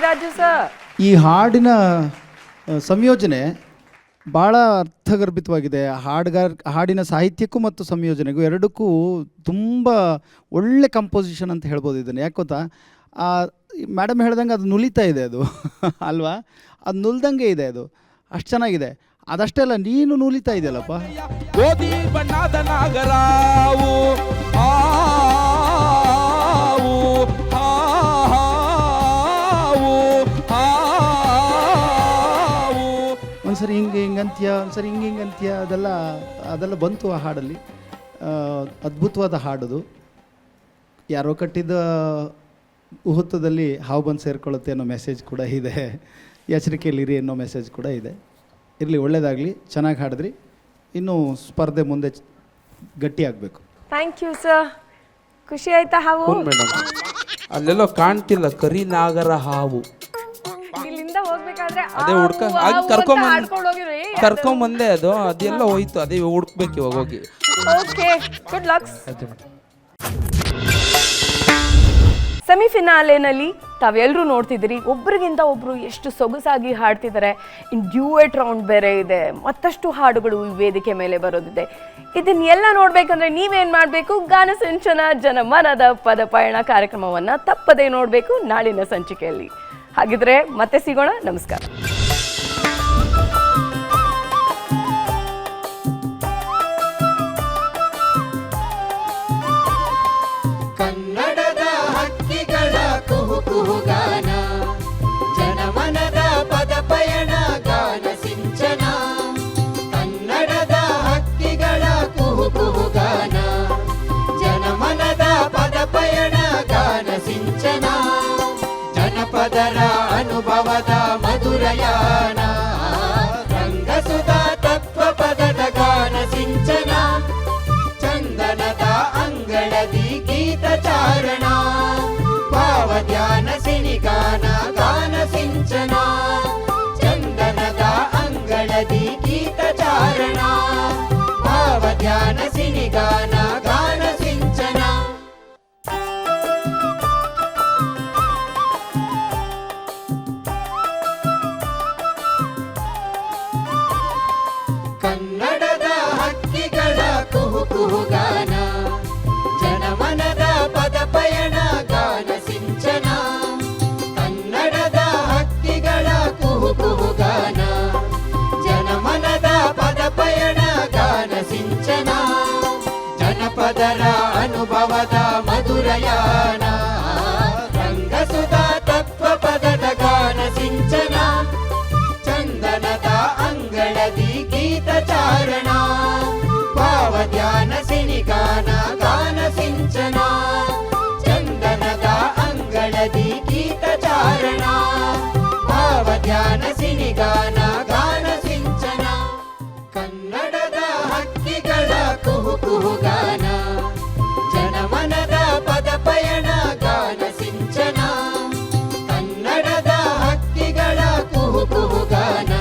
ರಾಜು ಸರ್, ಈ ಹಾಡಿನ ಸಂಯೋಜನೆ ಭಾಳ ಅರ್ಥಗರ್ಭಿತವಾಗಿದೆ. ಹಾಡಿನ ಸಾಹಿತ್ಯಕ್ಕೂ ಮತ್ತು ಸಂಯೋಜನೆಗೂ ಎರಡಕ್ಕೂ ತುಂಬ ಒಳ್ಳೆ ಕಂಪೋಸಿಷನ್ ಅಂತ ಹೇಳ್ಬೋದು ಇದನ್ನು. ಯಾಕೆ ಗೊತ್ತಾ, ಮೇಡಮ್ ಹೇಳ್ದಂಗೆ ಅದು ನುಲಿತಾ ಇದೆ, ಅದು ಅಲ್ವಾ? ಅದು ನುಲ್ದಂಗೆ ಇದೆ, ಅದು ಅಷ್ಟು ಚೆನ್ನಾಗಿದೆ. ಅದಷ್ಟೇ ಅಲ್ಲ, ನೀನು ನೂಲಿತಾ ಇದೆಯಲ್ಲಪ್ಪ. ಗೋಧಿ ಬಣ್ಣದ ನಾಗರಾವು ಹಾವು ಹಾವು ಹಾವು. ಒಂದ್ಸರಿ ಹಿಂಗಂತ್ಯ, ಒಂದ್ಸರಿ ಹಿಂಗಂತ್ಯ, ಅದೆಲ್ಲ ಬಂತು ಆ ಹಾಡಲ್ಲಿ. ಅದ್ಭುತವಾದ ಹಾಡದು. ಯಾರೋ ಕಟ್ಟಿದ ಮುಹೂರ್ತದಲ್ಲಿ ಹಾವು ಬಂದು ಸೇರ್ಕೊಳ್ಳುತ್ತೆ ಅನ್ನೋ ಮೆಸೇಜ್ ಕೂಡ ಇದೆ. ಎಚ್ಚರಿಕೆಯಲ್ಲಿರಿ ಅನ್ನೋ ಮೆಸೇಜ್ ಕೂಡ ಇದೆ. ಇರಲಿ, ಒಳ್ಳೇದಾಗಲಿ, ಚೆನ್ನಾಗಿ ಹಾಡಿದ್ರಿ. ಇನ್ನೂ ಸ್ಪರ್ಧೆ ಮುಂದೆ ಗಟ್ಟಿ ಆಗಬೇಕು. Thank you sir. ಖುಷಿ ಆಯ್ತಾ ಹಾವು? ಮೇಡಮ್, ಅಲ್ಲೆಲ್ಲೋ ಕಾಣ್ತಿಲ್ಲ ಕರಿ ನಾಗರ ಹಾವು. ಇಲ್ಲಿಂದ ಹೋಗ್ಬೇಕಾದ್ರೆ ಅದೇ ಕರ್ಕೊಂಬಂದೆ, ಅದೆಲ್ಲ ಹೋಯ್ತು. ಅದೇ ಹುಡುಕ್ಬೇಕು ಇವಾಗ ಹೋಗಿ. Okay, good lux. ಸೆಮಿಫಿನಾಲೆನಲ್ಲಿ ತಾವೆಲ್ಲರೂ ನೋಡ್ತಿದ್ದೀರಿ, ಒಬ್ರಿಗಿಂತ ಒಬ್ಬರು ಎಷ್ಟು ಸೊಗಸಾಗಿ ಹಾಡ್ತಿದ್ದಾರೆ. ಇನ್ನು ಡ್ಯೂಯೆಟ್ ರೌಂಡ್ ಬೇರೆ ಇದೆ, ಮತ್ತಷ್ಟು ಹಾಡುಗಳು ಈ ವೇದಿಕೆ ಮೇಲೆ ಬರೋದಿದೆ. ಇದನ್ನೆಲ್ಲ ನೋಡ್ಬೇಕಂದ್ರೆ ನೀವೇನ್ ಮಾಡಬೇಕು? ಗಾನಸಿಂಚನ ಜನಮನದ ಪದಪಯಣ ಕಾರ್ಯಕ್ರಮವನ್ನ ತಪ್ಪದೇ ನೋಡಬೇಕು ನಾಳಿನ ಸಂಚಿಕೆಯಲ್ಲಿ. ಹಾಗಿದ್ರೆ ಮತ್ತೆ ಸಿಗೋಣ. ನಮಸ್ಕಾರ. ಕನ್ನಡದ ಹಕ್ಕಿಗಳ ಕುಹು ಕುಹುಗಾನ, ಜನಮನದ ಪದಪಯಣ ಗಾನ ಸಿಂಚನ. ಕನ್ನಡದ ಹಕ್ಕಿಗಳ ಕುಹು ಕುಹುಗಾನ, ಜನಮನದ ಪದಪಯಣ ಗಾನ ಸಿಂಚನ. ಜನಪದರ ಅನುಭವದ ಮಧುರಯಾನ, ರಂಗಸುಧಾ ತತ್ವ ಪದದ ಗಾನ ಸಿಂಚನ. ಚಂದನದ ಅಂಗಳದಿ ಗೀತ ಚಾರಣ, ಭಾವ ಧ್ಯಾನ ಸಿನಿಗಾನ ಗಾನ ಸಿಂಚನ. ಚಂದನದ ಅಂಗಳದಿ ಗೀತ ಚಾರಣ, ಭಾವ ಧ್ಯಾನ ಸಿನಿಗಾನ ಗಾನ ಸಿಂಚನ. ಕನ್ನಡದ ಹಕ್ಕಿಗಳ ಕುಹು ಕುಹುಗಾನ, ಜನಮನದ ಪದಪಯಣ ಗಾನ ಸಿಂಚನ. ಕನ್ನಡದ ಹಕ್ಕಿಗಳ ಕುಹು ಕುಹುಗಾನ, ಜನಮನದ ಪದಪಯಣ ಗಾನ ಸಿಂಚನ. ಜನಪದರ ಅನುಭವದ ಮಧುರಯಾನ, ರಂಗಸುಧಾ ತತ್ವ ಪದದ ಗಾನ ಸಿಂಚನ. ಚಂದನದ ಅಂಗಳದಿ ಗೀತ ಚಾರಣ, ಭಾವ ಧ್ಯಾನ ಸಿನಿಗಾನ ಗಾನ ಸಿಂಚನ. ಚಂದನದ ಅಂಗಳದಿ ಗೀತ ಚಾರಣ, ಭಾವ ಧ್ಯಾನ ಸಿನಿಗಾನ ಗಾನ ಸಿಂಚನ. ಕನ್ನಡದ ಹಕ್ಕಿಗಳ ಕುಹು ಕುಹುಗಾನ, ಜನಮನದ ಪದಪಯಣ ಗಾನ ಸಿಂಚನ. ಕನ್ನಡದ ಹಕ್ಕಿಗಳ ಕುಹು ಕುಹುಗಾನ,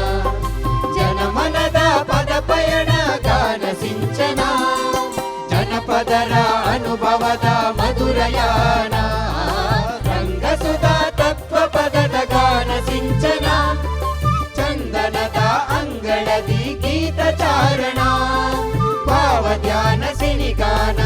ಜನಮನದ ಪದಪಯಣ ಗಾನ ಸಿಂಚನ. ಜನಪದರ ಅನುಭವದ ಮಧುರಯಾನ, ರಂಗಸುಧಾ ತತ್ವ ಪದದ ಗಾನ ಸಿಂಚನ. ಚಂದನದ ಅಂಗಳದಿ ಗೀತ ಚಾರಣ, ಭಾವ ಧ್ಯಾನ ಸಿನಿಗಾನ